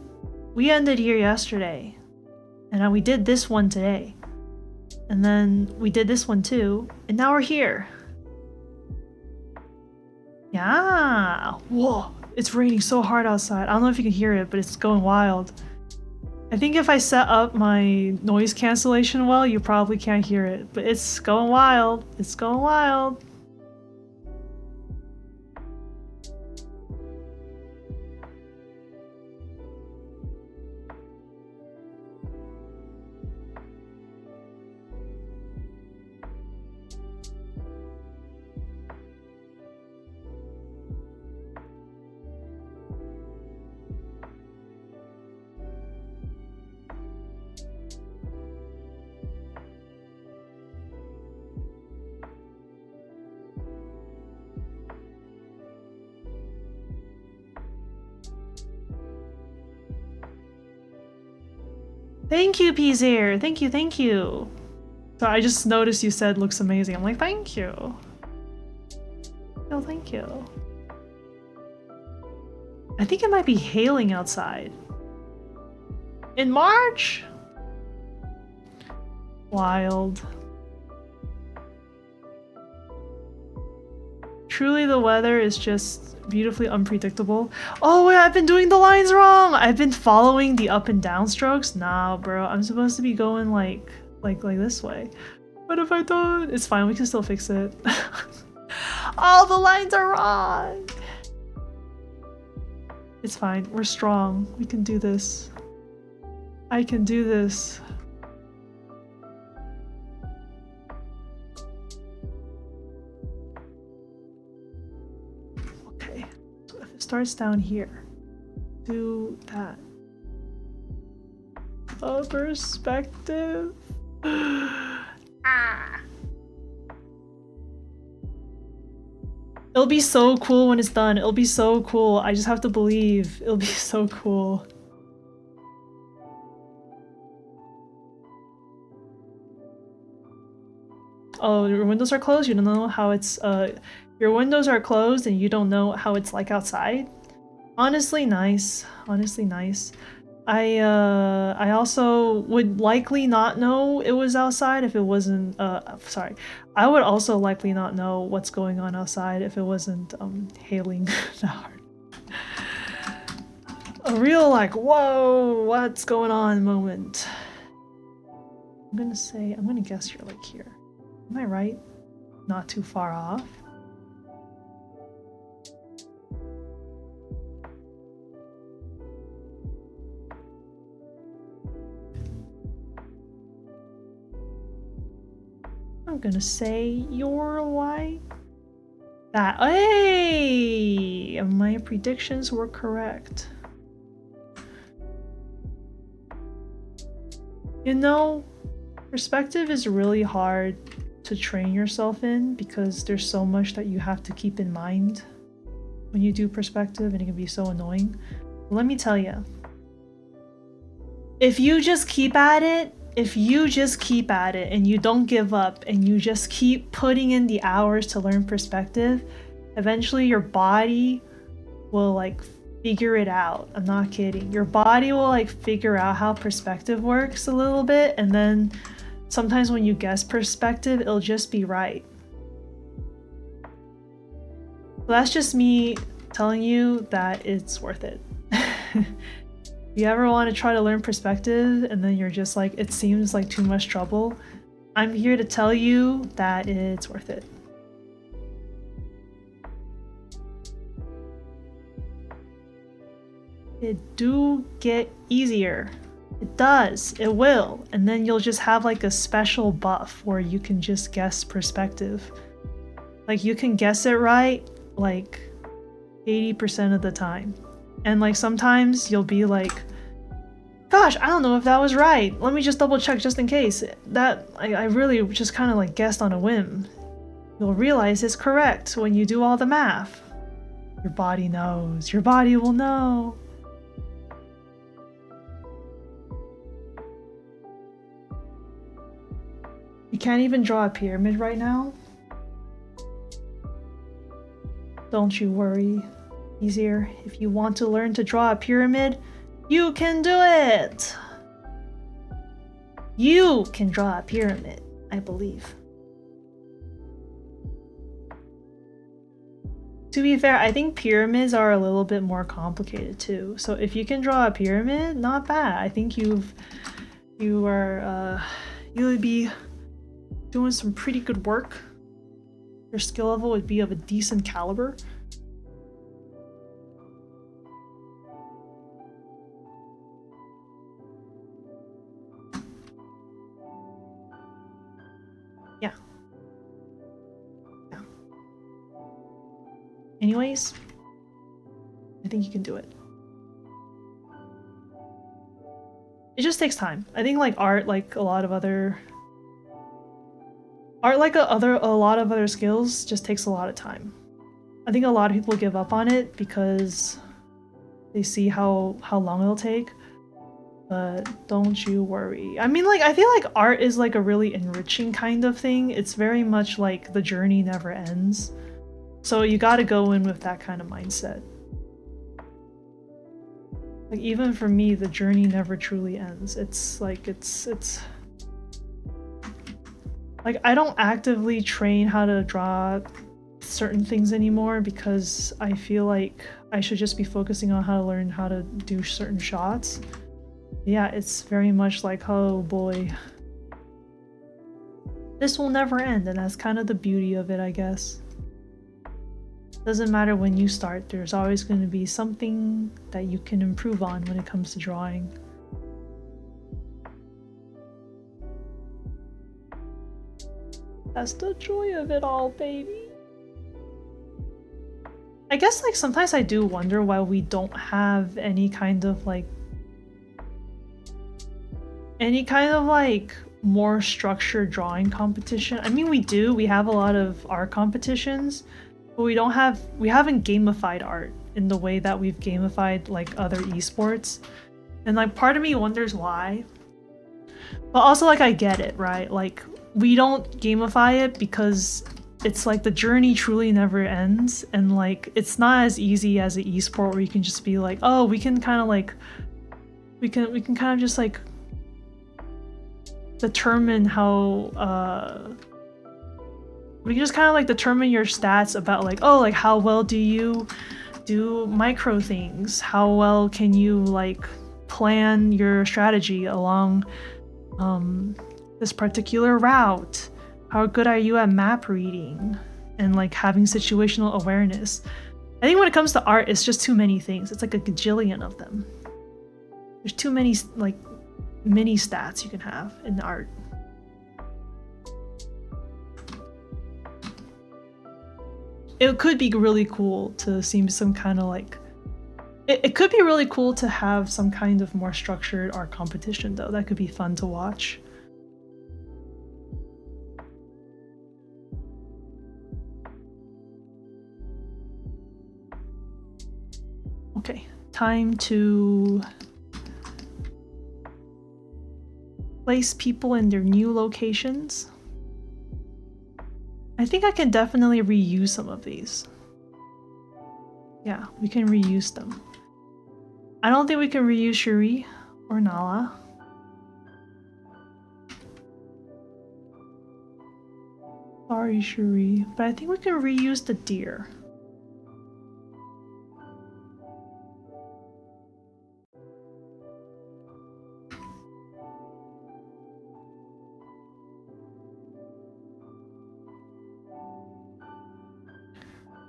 we ended here yesterday. And now we did this one today. And then we did this one too. And now we're here. Yeah. Whoa. It's raining so hard outside. I don't know if you can hear it, but it's going wild. I think if I set up my noise cancellation well, you probably can't hear it. But it's going wild. It's going wild. Thank you, Pizir. Thank you, thank you. So I just noticed you said looks amazing. I'm like, thank you. No, thank you. I think it might be hailing outside. In March? Wild. Truly, the weather is just beautifully unpredictable. Oh wait, I've been doing the lines wrong! I've been following the up and down strokes. Nah, bro, I'm supposed to be going like this way. What have I done? It's fine, we can still fix it. All the lines are wrong! It's fine, we're strong. We can do this. I can do this. Okay, so if it starts down here, do that. A perspective. Ah. It'll be so cool when it's done. It'll be so cool. I just have to believe. It'll be so cool. Oh, your windows are closed? You don't know how it's, your windows are closed and you don't know how it's like outside? Honestly, nice. Honestly, nice. I also would likely not know it was outside if it wasn't, sorry. I would also likely not know what's going on outside if it wasn't, hailing that hard. A real, like, whoa, what's going on moment. I'm gonna guess you're like here. Am I right? Not too far off. I'm gonna say you're like that. Hey! My predictions were correct. You know, perspective is really hard to train yourself in because there's so much that you have to keep in mind when you do perspective and it can be so annoying. But let me tell you, if you just keep at it and you don't give up and you just keep putting in the hours to learn perspective, eventually your body will like figure it out. I'm not kidding. Your body will like figure out how perspective works a little bit, and then sometimes when you guess perspective, it'll just be right. So that's just me telling you that it's worth it. If you ever want to try to learn perspective and then you're just like, it seems like too much trouble, I'm here to tell you that it's worth it. It do get easier. It does, it will. And then you'll just have like a special buff where you can just guess perspective. Like you can guess it right like 80% of the time. And like sometimes you'll be like, gosh, I don't know if that was right. Let me just double check just in case. That I really just kind of like guessed on a whim. You'll realize it's correct when you do all the math. Your body knows. Your body will know. You can't even draw a pyramid right now? Don't you worry. Easier. If you want to learn to draw a pyramid, you can do it! You can draw a pyramid, I believe. To be fair, I think pyramids are a little bit more complicated too. So if you can draw a pyramid, not bad. I think you would be doing some pretty good work. Your skill level would be of a decent caliber. Yeah. Anyways, I think you can do it. It just takes time. I think like art, like a lot of other skills, just takes a lot of time. I think a lot of people give up on it because they see how long it'll take. But don't you worry. I mean, like, I feel like art is like a really enriching kind of thing. It's very much like the journey never ends. So you gotta go in with that kind of mindset. Like, even for me, the journey never truly ends. It's like, it's like, I don't actively train how to draw certain things anymore because I feel like I should just be focusing on how to learn how to do certain shots. Yeah, it's very much like, oh boy. This will never end, and that's kind of the beauty of it, I guess. Doesn't matter when you start, there's always going to be something that you can improve on when it comes to drawing. That's the joy of it all, baby. I guess like sometimes I do wonder why we don't have any kind of like more structured drawing competition. I mean, we have a lot of art competitions, but we haven't gamified art in the way that we've gamified like other esports. And like part of me wonders why. But also like I get it, right? Like we don't gamify it because it's like the journey truly never ends, and like it's not as easy as an esport where you can just be like, oh, we can kind of just like determine how we can just kind of like determine your stats about like, oh, like how well do you do micro things, how well can you like plan your strategy along this particular route, how good are you at map reading and like having situational awareness. I think when it comes to art, it's just too many things. It's like a gajillion of them. There's too many like mini stats you can have in art. It could be really cool to see some kind of like it could be really cool to have some kind of more structured art competition though. That could be fun to watch. Okay, time to place people in their new locations. I think I can definitely reuse some of these. Yeah, we can reuse them. I don't think we can reuse Shuri or Nala. Sorry, Shuri, but I think we can reuse the deer.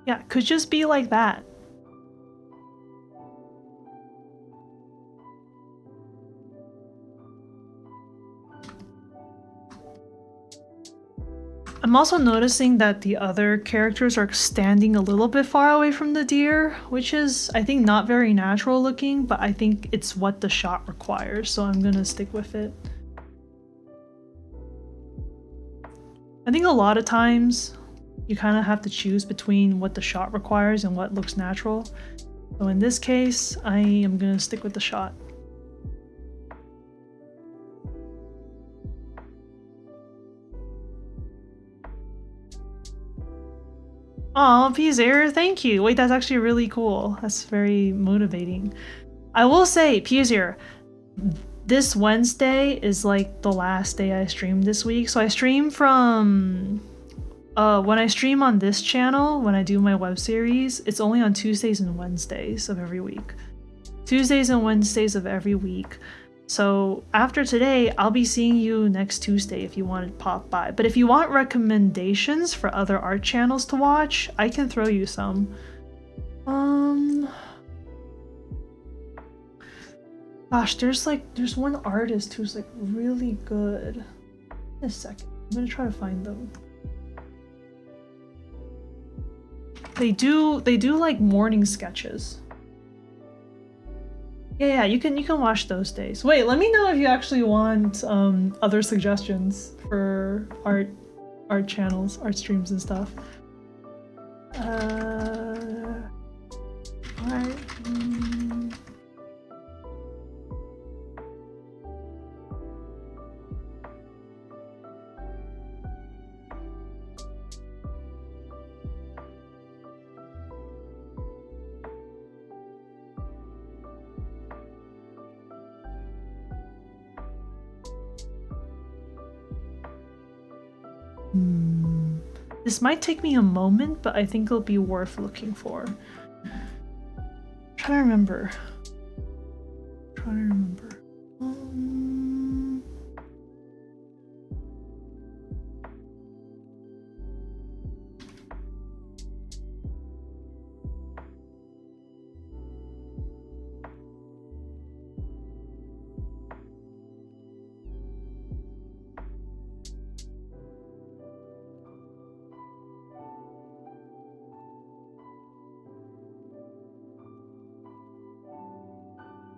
Yeah, it could just be like that. I'm also noticing that the other characters are standing a little bit far away from the deer, which is, I think, not very natural looking, but I think it's what the shot requires, so I'm gonna stick with it. I think a lot of times you kind of have to choose between what the shot requires and what looks natural. So in this case, I am gonna stick with the shot. Aw, Peaser, thank you. Wait, that's actually really cool. That's very motivating. I will say, Peaser, this Wednesday is like the last day I streamed this week. So I stream from when I stream on this channel, when I do my web series, it's only on Tuesdays and Wednesdays of every week. Tuesdays and Wednesdays of every week. So after today, I'll be seeing you next Tuesday if you want to pop by. But if you want recommendations for other art channels to watch, I can throw you some. Gosh, there's one artist who's like really good. In a second, I'm gonna try to find them. They do like morning sketches. Yeah, you can watch those days. Wait, let me know if you actually want other suggestions for art channels, art streams and stuff. Alright. This might take me a moment, but I think it'll be worth looking for. I'm trying to remember.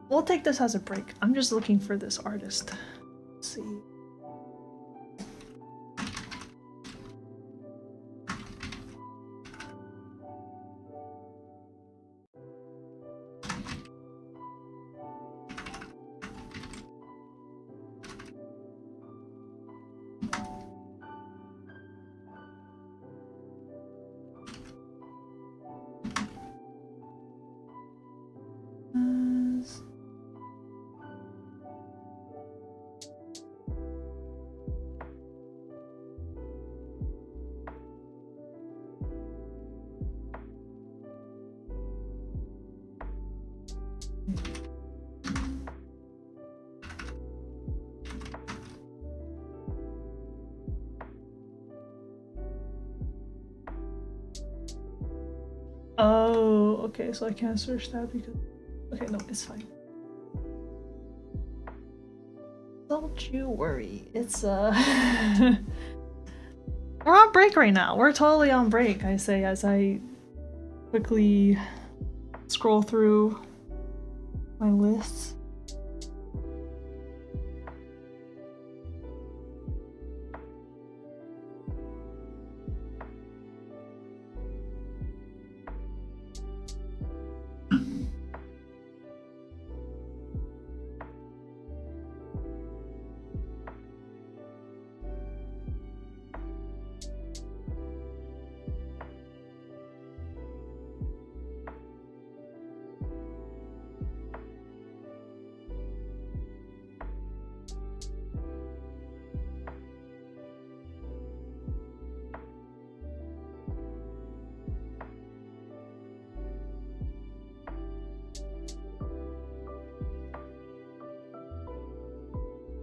We'll take this as a break. I'm just looking for this artist. Let's see. Oh, okay, so I can't search that because... Okay, no, it's fine. Don't you worry, it's we're on break right now. We're totally on break, I say, as I quickly scroll through my lists.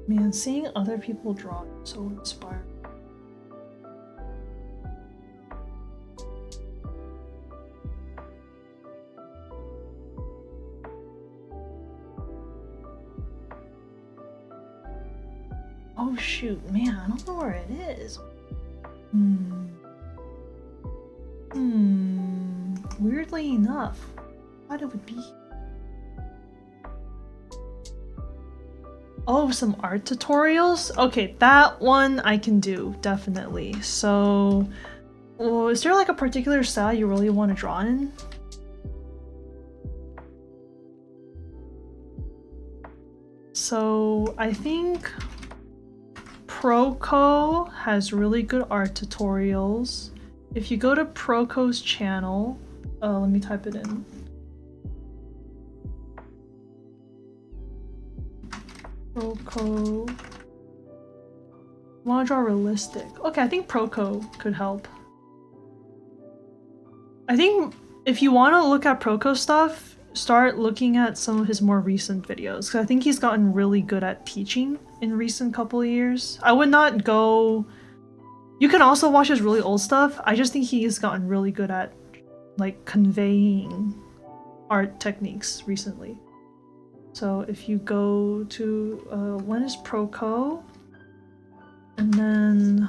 Man, seeing other people draw is so inspiring. Oh shoot, man, I don't know where it is. Weirdly enough, I thought it would be here. Oh, some art tutorials? Okay, that one I can do, definitely. So, is there like a particular style you really want to draw in? So, I think Proco has really good art tutorials. if you go to Proco's channel, let me type it in. Proco. Want to draw realistic? Okay, I think Proco could help. I think if you want to look at Proco stuff, start looking at some of his more recent videos, because I think he's gotten really good at teaching in recent couple of years. I would not go... You can also watch his really old stuff. I just think he's gotten really good at like conveying art techniques recently. So if you go to when is Proco, and then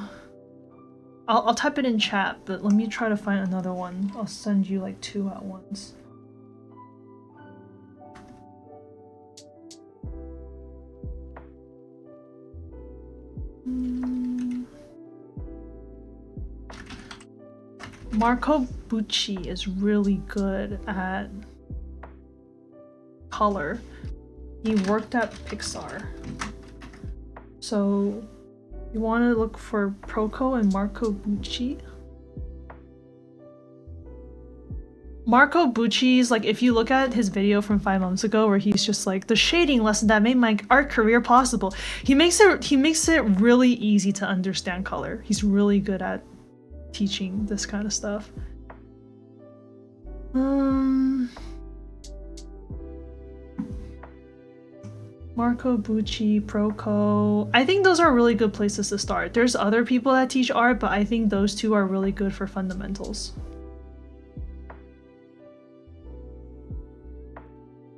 I'll type it in chat, but let me try to find another one. I'll send you like 2 at once. Marco Bucci is really good at color. He worked at Pixar. So you want to look for Proco and Marco Bucci. Marco Bucci's, like, if you look at his video from 5 months ago where he's just like, the shading lesson that made my art career possible, he makes it really easy to understand color. He's really good at teaching this kind of stuff. Marco Bucci, Proco. I think those are really good places to start. There's other people that teach art, but I think those 2 are really good for fundamentals.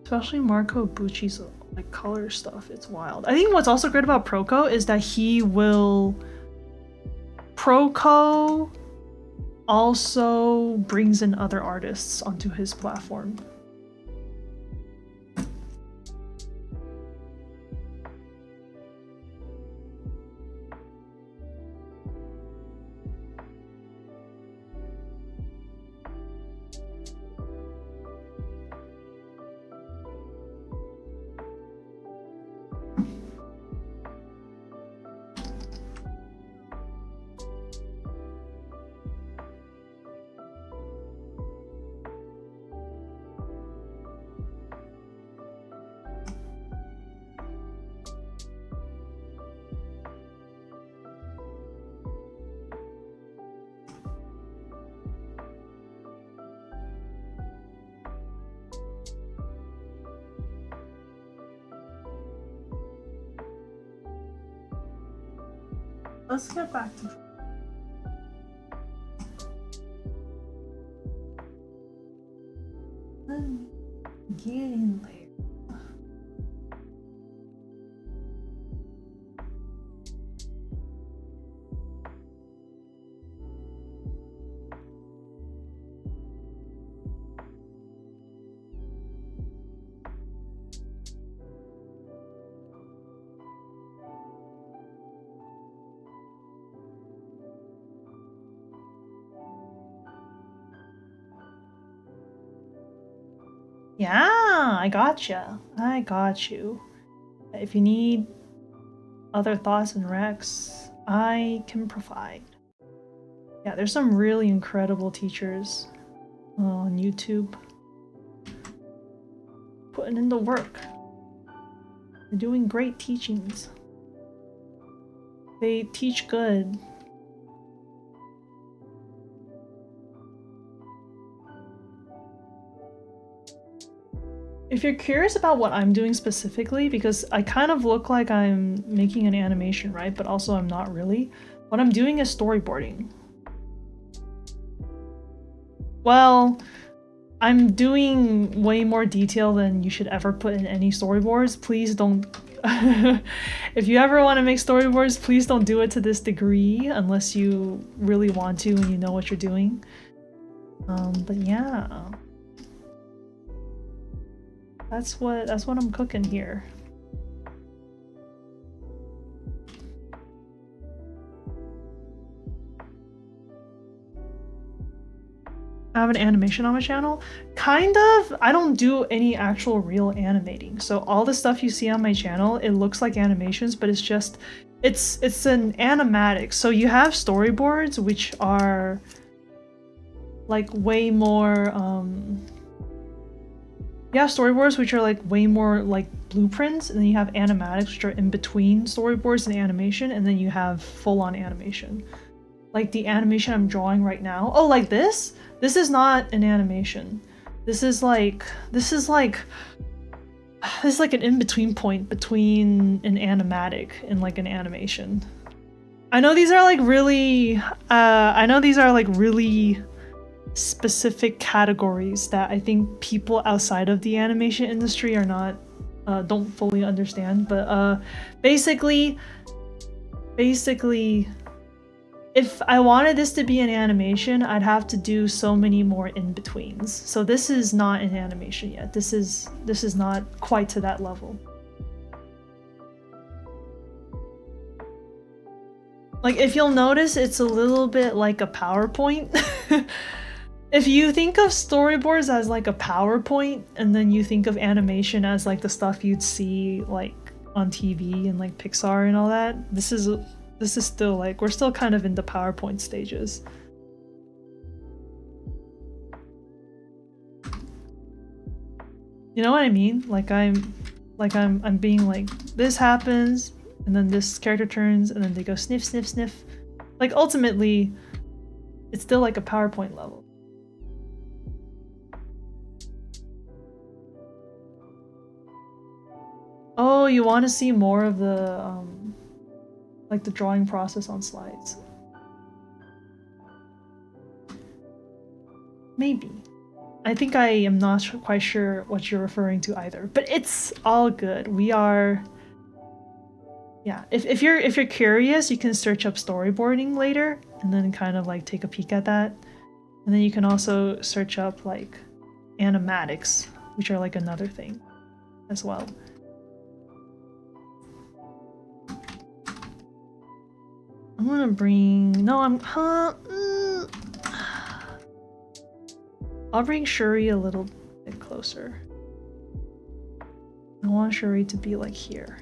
Especially Marco Bucci's like color stuff, it's wild. I think what's also great about Proco is that Proco also brings in other artists onto his platform. Let's get back to get in there. Yeah, I gotcha. I got you. If you need other thoughts and recs, I can provide. Yeah, there's some really incredible teachers on YouTube putting in the work. They're doing great teachings. They teach good. If you're curious about what I'm doing specifically, because I kind of look like I'm making an animation, right? But also I'm not really. What I'm doing is storyboarding. Well, I'm doing way more detail than you should ever put in any storyboards. Please don't... If you ever want to make storyboards, please don't do it to this degree unless you really want to and you know what you're doing. But yeah. That's what I'm cooking here. I have an animation on my channel. Kind of. I don't do any actual real animating. So all the stuff you see on my channel, it looks like animations, but it's just it's an animatics. So you have storyboards, which are like way more you have storyboards which are like way more like blueprints, and then you have animatics which are in between storyboards and animation, and then you have full-on animation. Like the animation I'm drawing right now. Oh, like this? This is not an animation. This is like an in-between point between an animatic and like an animation. I know these are like really specific categories that I think people outside of the animation industry are not don't fully understand, but basically if I wanted this to be an animation, I'd have to do so many more in-betweens. So this is not an animation yet. This is not quite to that level. Like, if you'll notice, it's a little bit like a PowerPoint. If you think of storyboards as like a PowerPoint, and then you think of animation as like the stuff you'd see like on TV and like Pixar and all that, this is still like, we're still kind of in the PowerPoint stages. You know what I mean? Like I'm being like, this happens, and then this character turns, and then they go sniff, sniff, sniff. Like ultimately, it's still like a PowerPoint level. Oh, you want to see more of the like the drawing process on slides? Maybe. I think I am not quite sure what you're referring to either, but it's all good. We are, yeah. If you're curious, you can search up storyboarding later and then kind of like take a peek at that, and then you can also search up like animatics, which are like another thing as well. I'm gonna bring I'll bring Shuri a little bit closer. I want Shuri to be like here.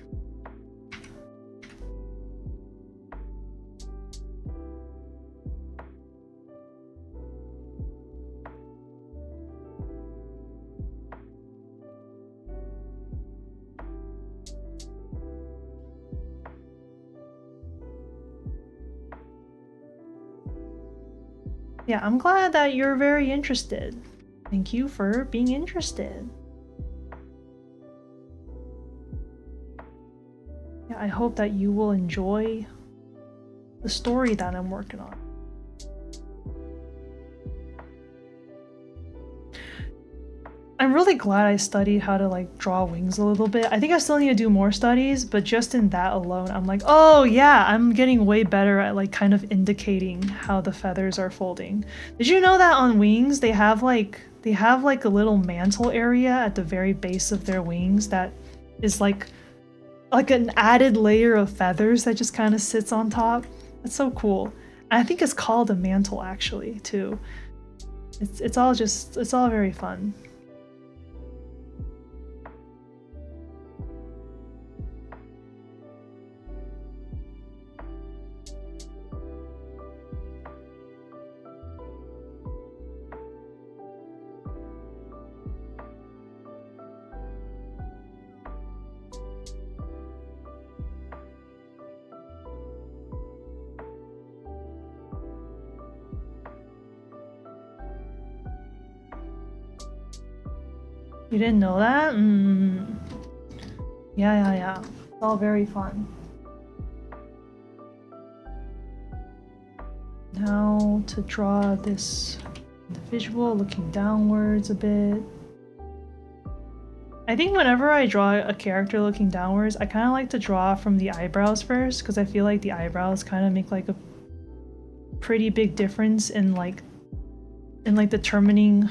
Yeah, I'm glad that you're very interested. Thank you for being interested. Yeah, I hope that you will enjoy the story that I'm working on. I'm really glad I studied how to like draw wings a little bit. I think I still need to do more studies, but just in that alone, I'm like, oh yeah, I'm getting way better at like kind of indicating how the feathers are folding. Did you know that on wings they have like a little mantle area at the very base of their wings that is like an added layer of feathers that just kind of sits on top? That's so cool. I think it's called a mantle actually too. It's all very fun. You didn't know that? Yeah. It's all very fun. Now to draw this individual looking downwards a bit. I think whenever I draw a character looking downwards, I kind of like to draw from the eyebrows first, because I feel like the eyebrows kind of make like a pretty big difference in like determining.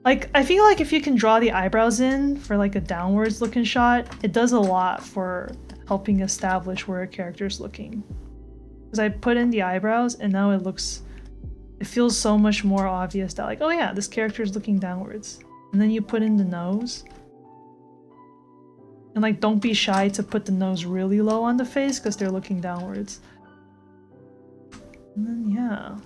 Like, I feel like if you can draw the eyebrows in for like a downwards looking shot, it does a lot for helping establish where a character's looking. Because I put in the eyebrows and now it feels so much more obvious that like, oh yeah, this character is looking downwards. And then you put in the nose. And like, don't be shy to put the nose really low on the face because they're looking downwards. And then yeah.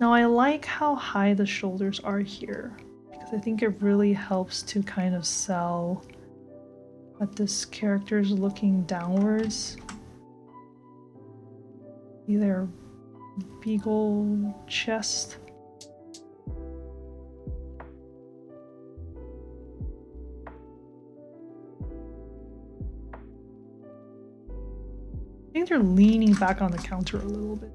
Now I like how high the shoulders are here, because I think it really helps to kind of sell that this character's looking downwards. See their beagle chest. I think they're leaning back on the counter a little bit.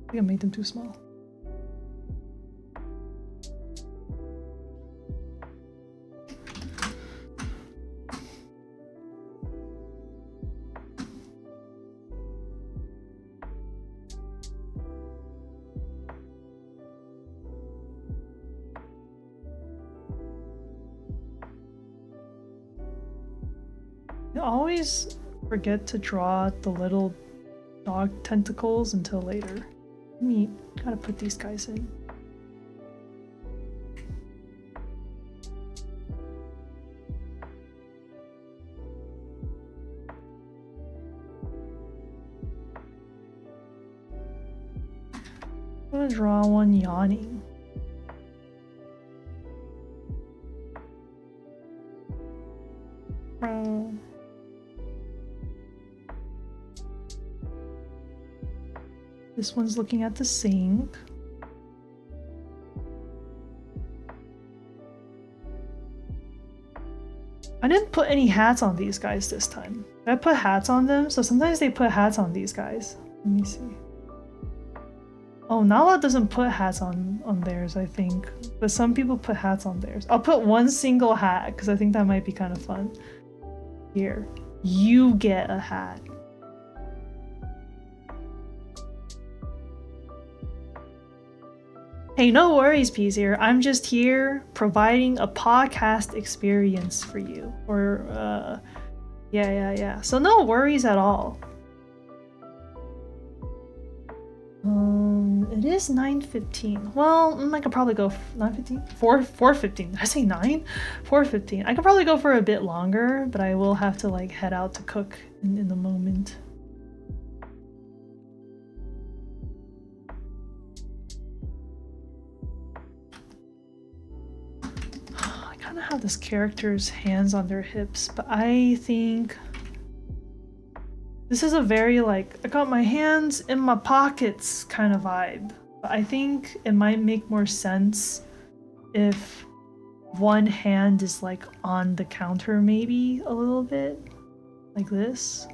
I think I made them too small. I always forget to draw the little dog tentacles until later. Neat. Gotta put these guys in. I'm gonna draw one yawning. This one's looking at the sink. I didn't put any hats on these guys this time. Did I put hats on them? So sometimes they put hats on these guys. Let me see. Oh, Nala doesn't put hats on theirs, I think. But some people put hats on theirs. I'll put one single hat because I think that might be kind of fun. Here. You get a hat. Hey, no worries, Peas here. I'm just here providing a podcast experience for you. Or, yeah. So no worries at all. It is 9:15. Well, I could probably go 9:15? 4:15. Did I say 9? 4:15. I could probably go for a bit longer, but I will have to like head out to cook in the moment. I kind of have this character's hands on their hips, but I think this is a very like, I got my hands in my pockets kind of vibe. But I think it might make more sense if one hand is like on the counter maybe a little bit. Like this.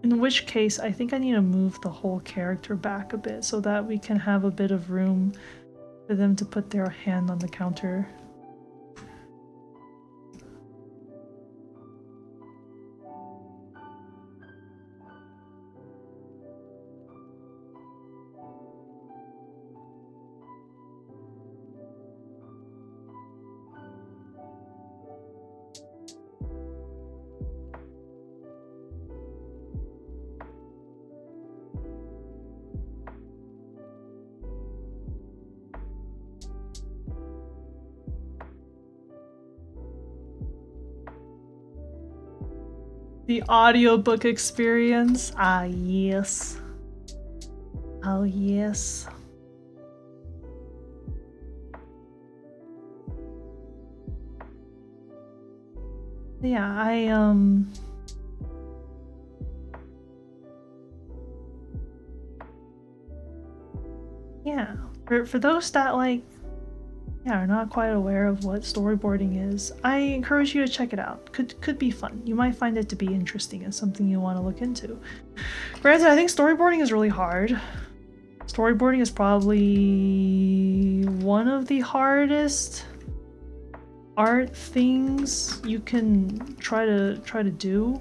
In which case, I think I need to move the whole character back a bit so that we can have a bit of room for them to put their hand on the counter. The audiobook experience. Ah, yes. Oh, yes. Yeah, yeah. For those that like are not quite aware of what storyboarding is, I encourage you to check it out. Could be fun. You might find it to be interesting and something you want to look into. Granted, I think storyboarding is really hard. Storyboarding is probably one of the hardest art things you can try to do.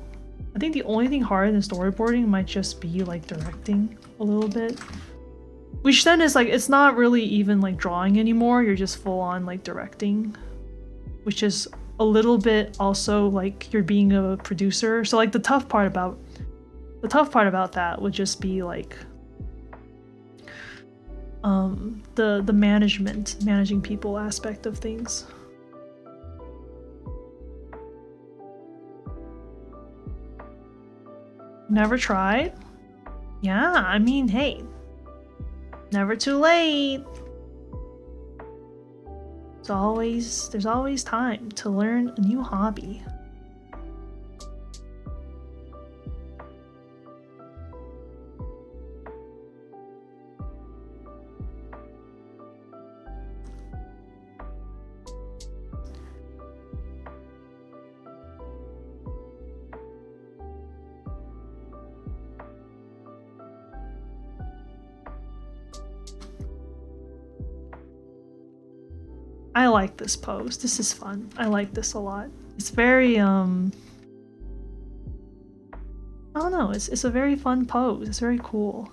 I think the only thing hard in storyboarding might just be like directing a little bit. Which then is like, it's not really even like drawing anymore, you're just full on like directing. Which is a little bit also like you're being a producer. So like the tough part about that would just be like the managing people aspect of things. Never tried? Yeah, I mean, hey, never too late. There's always time to learn a new hobby. I like this pose. This is fun. I like this a lot. It's very, I don't know, it's a very fun pose. It's very cool.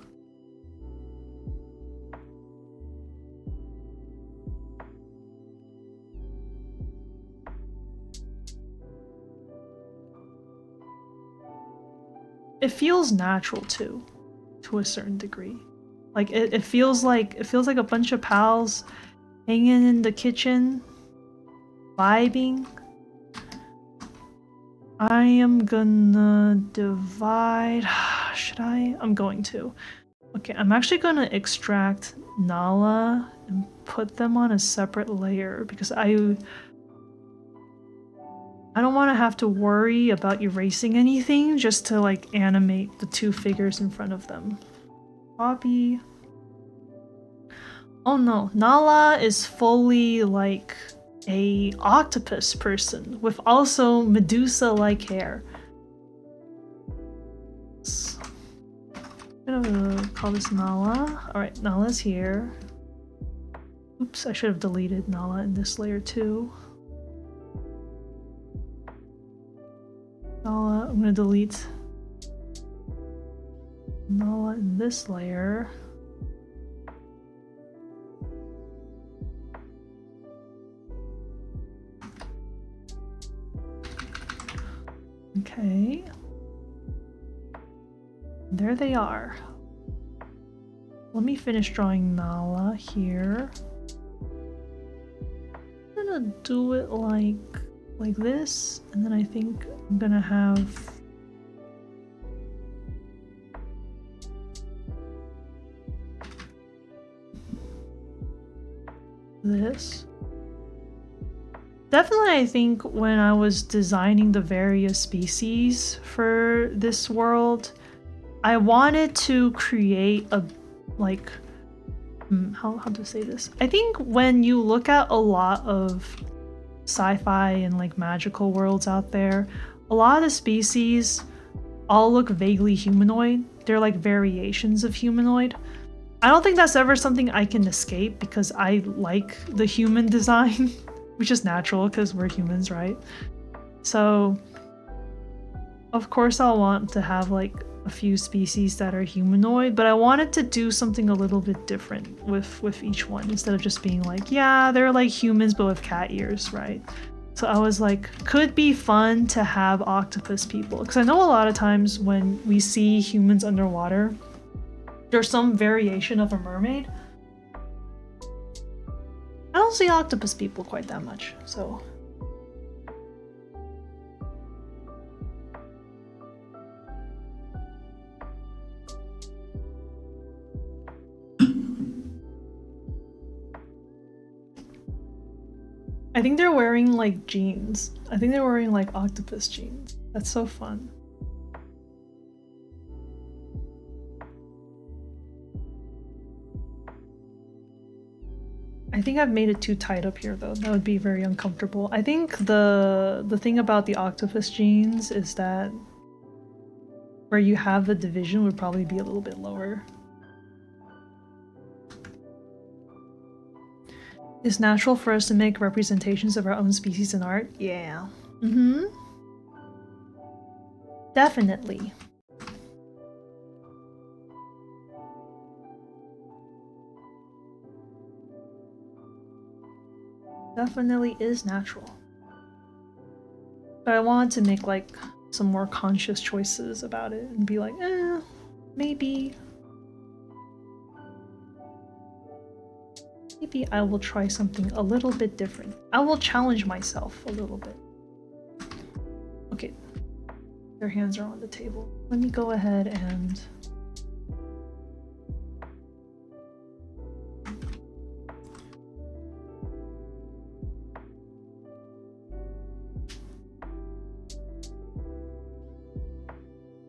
It feels natural too, to a certain degree. Like it feels like a bunch of pals hanging in the kitchen, vibing. I am gonna divide. Should I? I'm going to. Okay, I'm actually gonna extract Nala and put them on a separate layer because I don't want to have to worry about erasing anything just to like animate the two figures in front of them. Copy. Oh no, Nala is fully like a octopus person with also Medusa-like hair. I'm gonna call this Nala. Alright, Nala's here. Oops, I should have deleted Nala in this layer too. Nala, I'm gonna delete Nala in this layer. Okay. There they are. Let me finish drawing Nala here. I'm gonna do it like this, and then I think I'm gonna have this. Definitely, I think when I was designing the various species for this world, I wanted to create a, like, how to say this? I think when you look at a lot of sci-fi and like magical worlds out there, a lot of the species all look vaguely humanoid. They're like variations of humanoid. I don't think that's ever something I can escape because I like the human design. Which is natural because we're humans, right? So, of course I'll want to have like a few species that are humanoid, but I wanted to do something a little bit different with each one instead of just being like, yeah, they're like humans but with cat ears, right? So I was like, could be fun to have octopus people. Because I know a lot of times when we see humans underwater, there's some variation of a mermaid. I don't see octopus people quite that much, so. I think they're wearing like jeans. I think they're wearing like octopus jeans. That's so fun. I think I've made it too tight up here though. That would be very uncomfortable. I think the thing about the octopus jeans is that where you have the division would probably be a little bit lower. It's natural for us to make representations of our own species in art? Yeah. Mm-hmm. Definitely. Definitely is natural. But I wanted to make like some more conscious choices about it and be like, maybe I will try something a little bit different. I will challenge myself a little bit. Okay. Their hands are on the table. let me go ahead and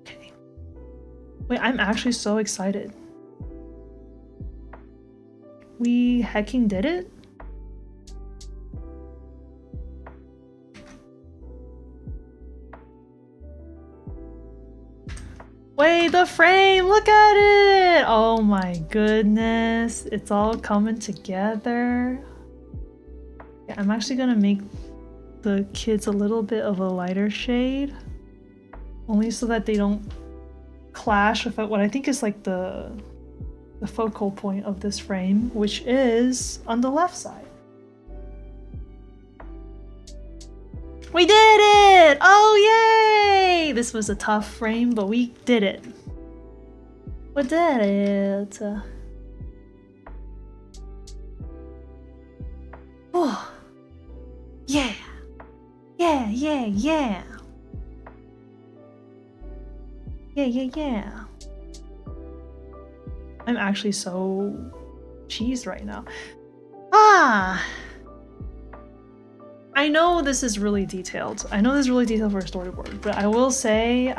okay. Wait, I'm actually so excited. We hecking did it? Wait, the frame! Look at it! Oh my goodness. It's all coming together. Yeah, I'm actually gonna make the kids a little bit of a lighter shade. Only so that they don't clash with what I think is like the focal point of this frame, which is on the left side. We did it! Oh, yay! This was a tough frame, but we did it. We did it. Oh. Yeah. Yeah, yeah, yeah. Yeah, yeah, yeah. I'm actually so cheesed right now. Ah! I know this is really detailed. I know this is really detailed for a storyboard, but I will say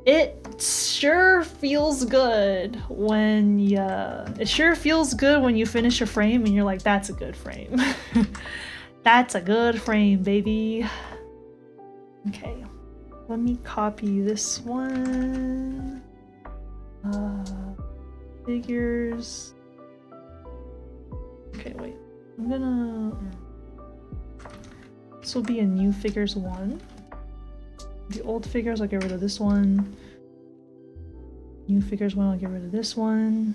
it sure feels good when you finish a frame and you're like, that's a good frame. That's a good frame, baby. Okay, let me copy this one. Figures. Okay, wait. I'm gonna... This will be a new figures one. The old figures, I'll get rid of this one. New figures one, I'll get rid of this one.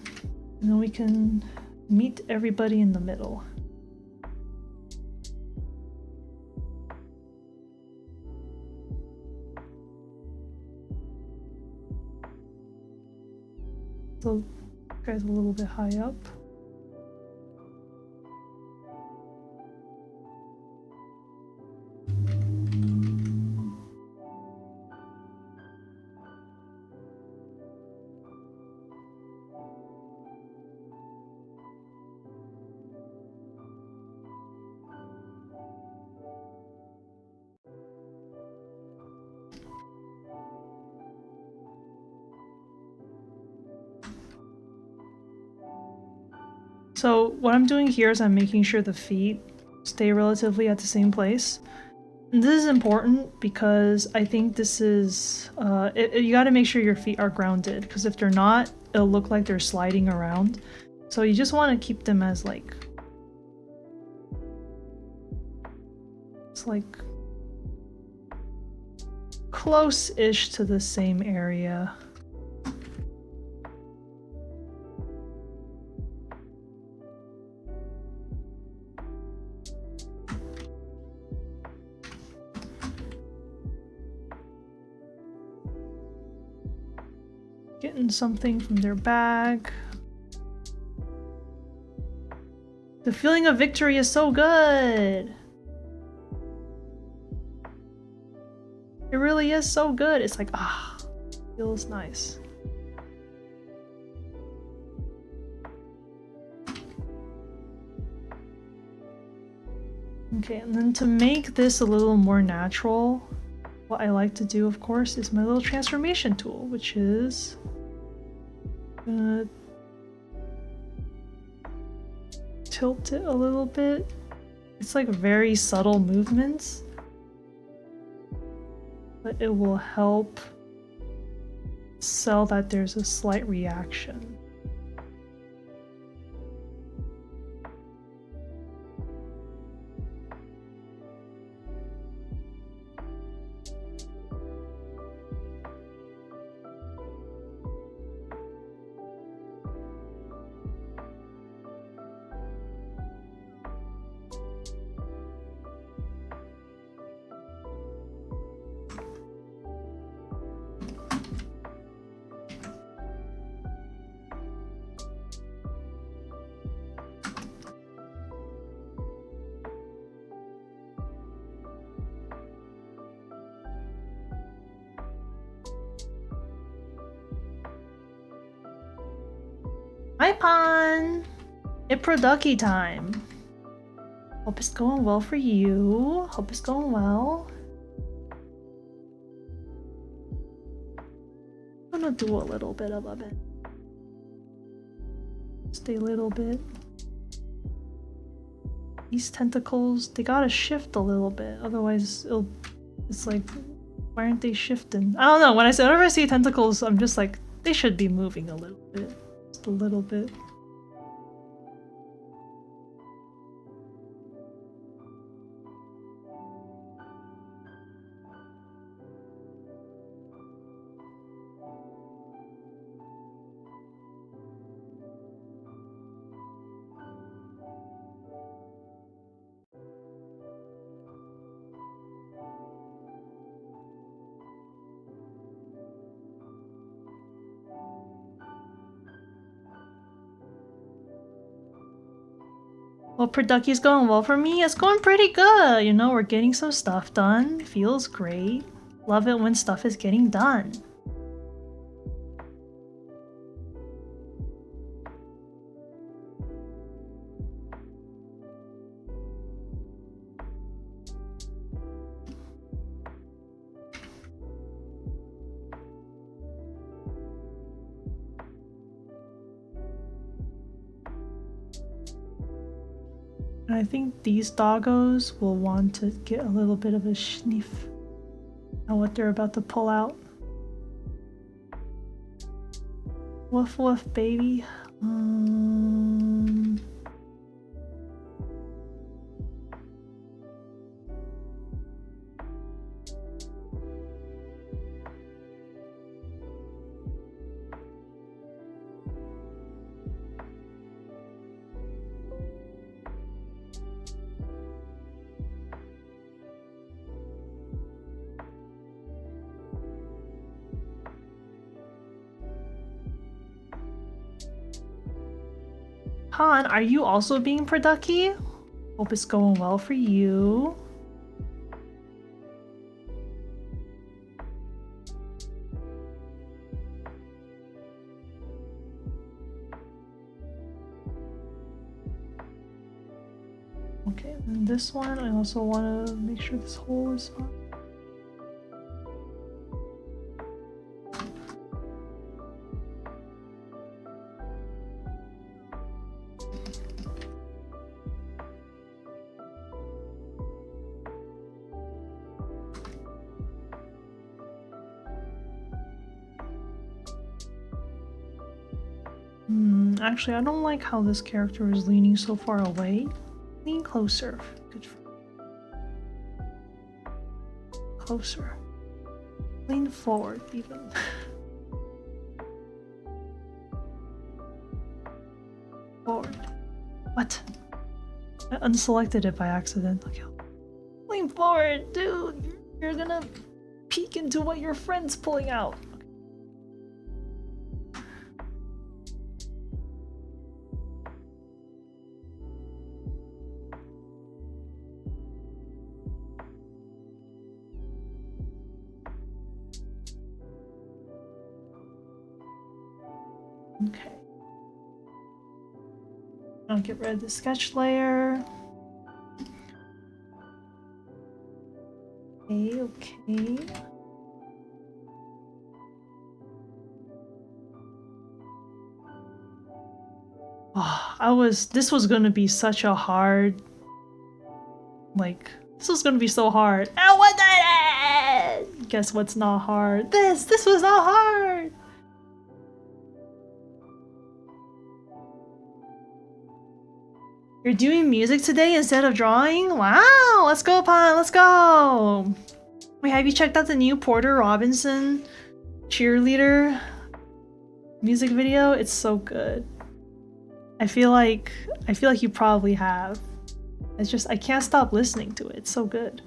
And then we can meet everybody in the middle. So, guy's a little bit high up. So what I'm doing here is I'm making sure the feet stay relatively at the same place. And this is important because I think this is, you gotta make sure your feet are grounded, because if they're not, it'll look like they're sliding around. So you just want to keep them as like, it's like close-ish to the same area. Getting something from their bag. The feeling of victory is so good. It really is so good. It's like, ah, feels nice. Okay, and then to make this a little more natural, what I like to do, of course, is my little transformation tool, which is gonna tilt it a little bit. It's like very subtle movements, but it will help sell that there's a slight reaction. Hi, Pon! Iproducky time. Hope it's going well for you. Hope it's going well. I'm gonna do a little bit of it. Just a little bit. These tentacles, they gotta shift a little bit, otherwise it's like, why aren't they shifting? I don't know, whenever I see tentacles, I'm just like, they should be moving a little bit. Just a little bit. Well, Produky's going well for me. It's going pretty good. You know, we're getting some stuff done. Feels great. Love it when stuff is getting done. I think these doggos will want to get a little bit of a sniff at what they're about to pull out. Woof woof, baby. Han, are you also being producky? Hope it's going well for you. Okay, and this one, I also want to make sure this hole is fine. Actually, I don't like how this character is leaning so far away. Lean closer. Good. Closer. Lean forward, even. Forward. What? I unselected it by accident. Okay. Lean forward, dude! You're gonna peek into what your friend's pulling out. Okay. I'll get rid of the sketch layer. Okay. Oh, this was gonna be such a hard, this was gonna be so hard. And what did it? Guess what's not hard? This was not hard. You're doing music today instead of drawing? Wow! Let's go, Pon! Let's go! Wait, have you checked out the new Porter Robinson cheerleader music video? It's so good. I feel like you probably have. It's just, I can't stop listening to it. It's so good.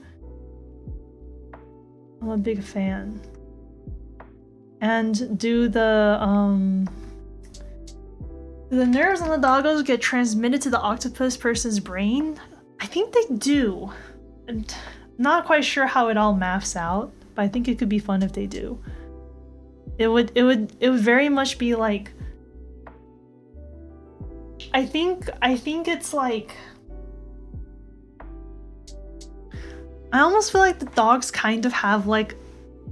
I'm a big fan. And do the nerves on the doggos get transmitted to the octopus person's brain? I think they do. I'm not quite sure how it all maps out, but I think it could be fun if they do. It would very much be like I think it's like, I almost feel like the dogs kind of have like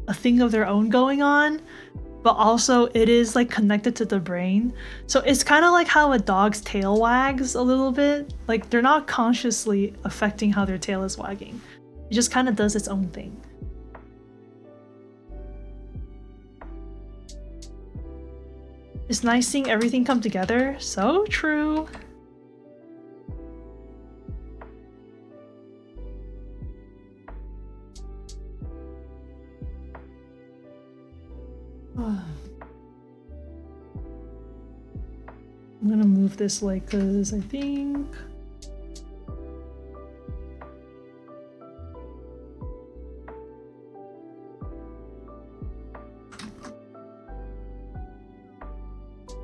a thing of their own going on, but also it is like connected to the brain. So it's kind of like how a dog's tail wags a little bit. Like they're not consciously affecting how their tail is wagging. It just kind of does its own thing. It's nice seeing everything come together. So true. I'm gonna move this like this, I think.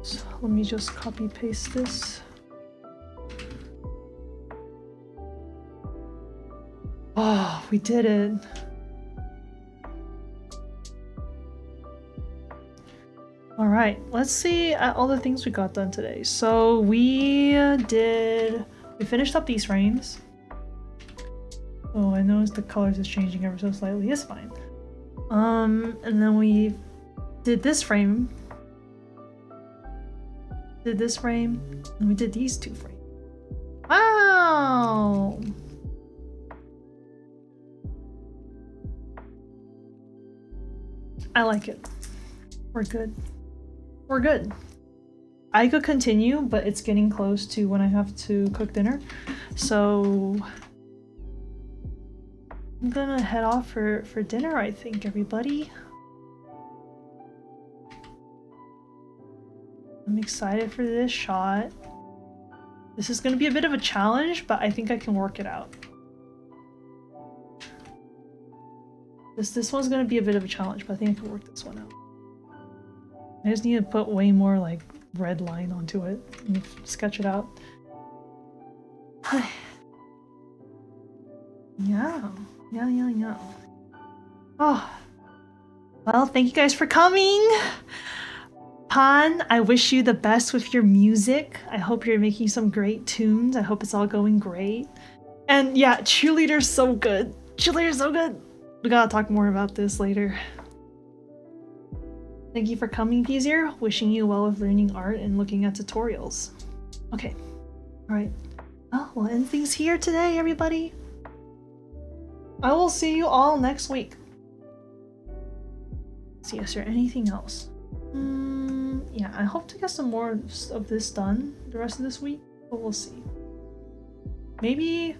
So let me just copy paste this. Oh, we did it. All right, let's see all the things we got done today. So we finished up these frames. Oh, I noticed the colors is changing ever so slightly. It's fine. And then we did this frame. Did this frame, and we did these two frames. Wow! I like it. We're good. We're good. I could continue, but it's getting close to when I have to cook dinner. So I'm gonna head off for dinner, I think, everybody. I'm excited for this shot. This is gonna be a bit of a challenge, but I think I can work it out. This one's gonna be a bit of a challenge, but I think I can work this one out. I just need to put way more like red line onto it and sketch it out. Yeah. Oh. Well, thank you guys for coming. Pan, I wish you the best with your music. I hope you're making some great tunes. I hope it's all going great. And yeah, cheerleader's so good. Cheerleader's so good. We gotta talk more about this later. Thank you for coming, Peasier. Wishing you well with learning art and looking at tutorials. Okay. Alright. Well, we'll end things here today, everybody. I will see you all next week. See, is there anything else? Yeah, I hope to get some more of this done the rest of this week, but we'll see. Maybe,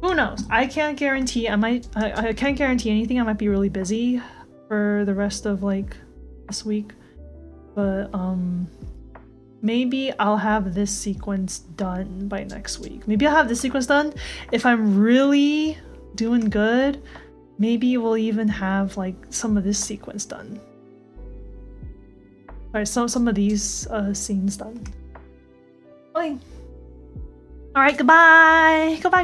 who knows? I can't guarantee. I can't guarantee anything. I might be really busy for the rest of like this week, but maybe I'll have this sequence done by next week. Maybe I'll have this sequence done. If I'm really doing good, maybe we'll even have like some of this sequence done. Alright, so some of these scenes done. Okay. Alright, goodbye! Goodbye,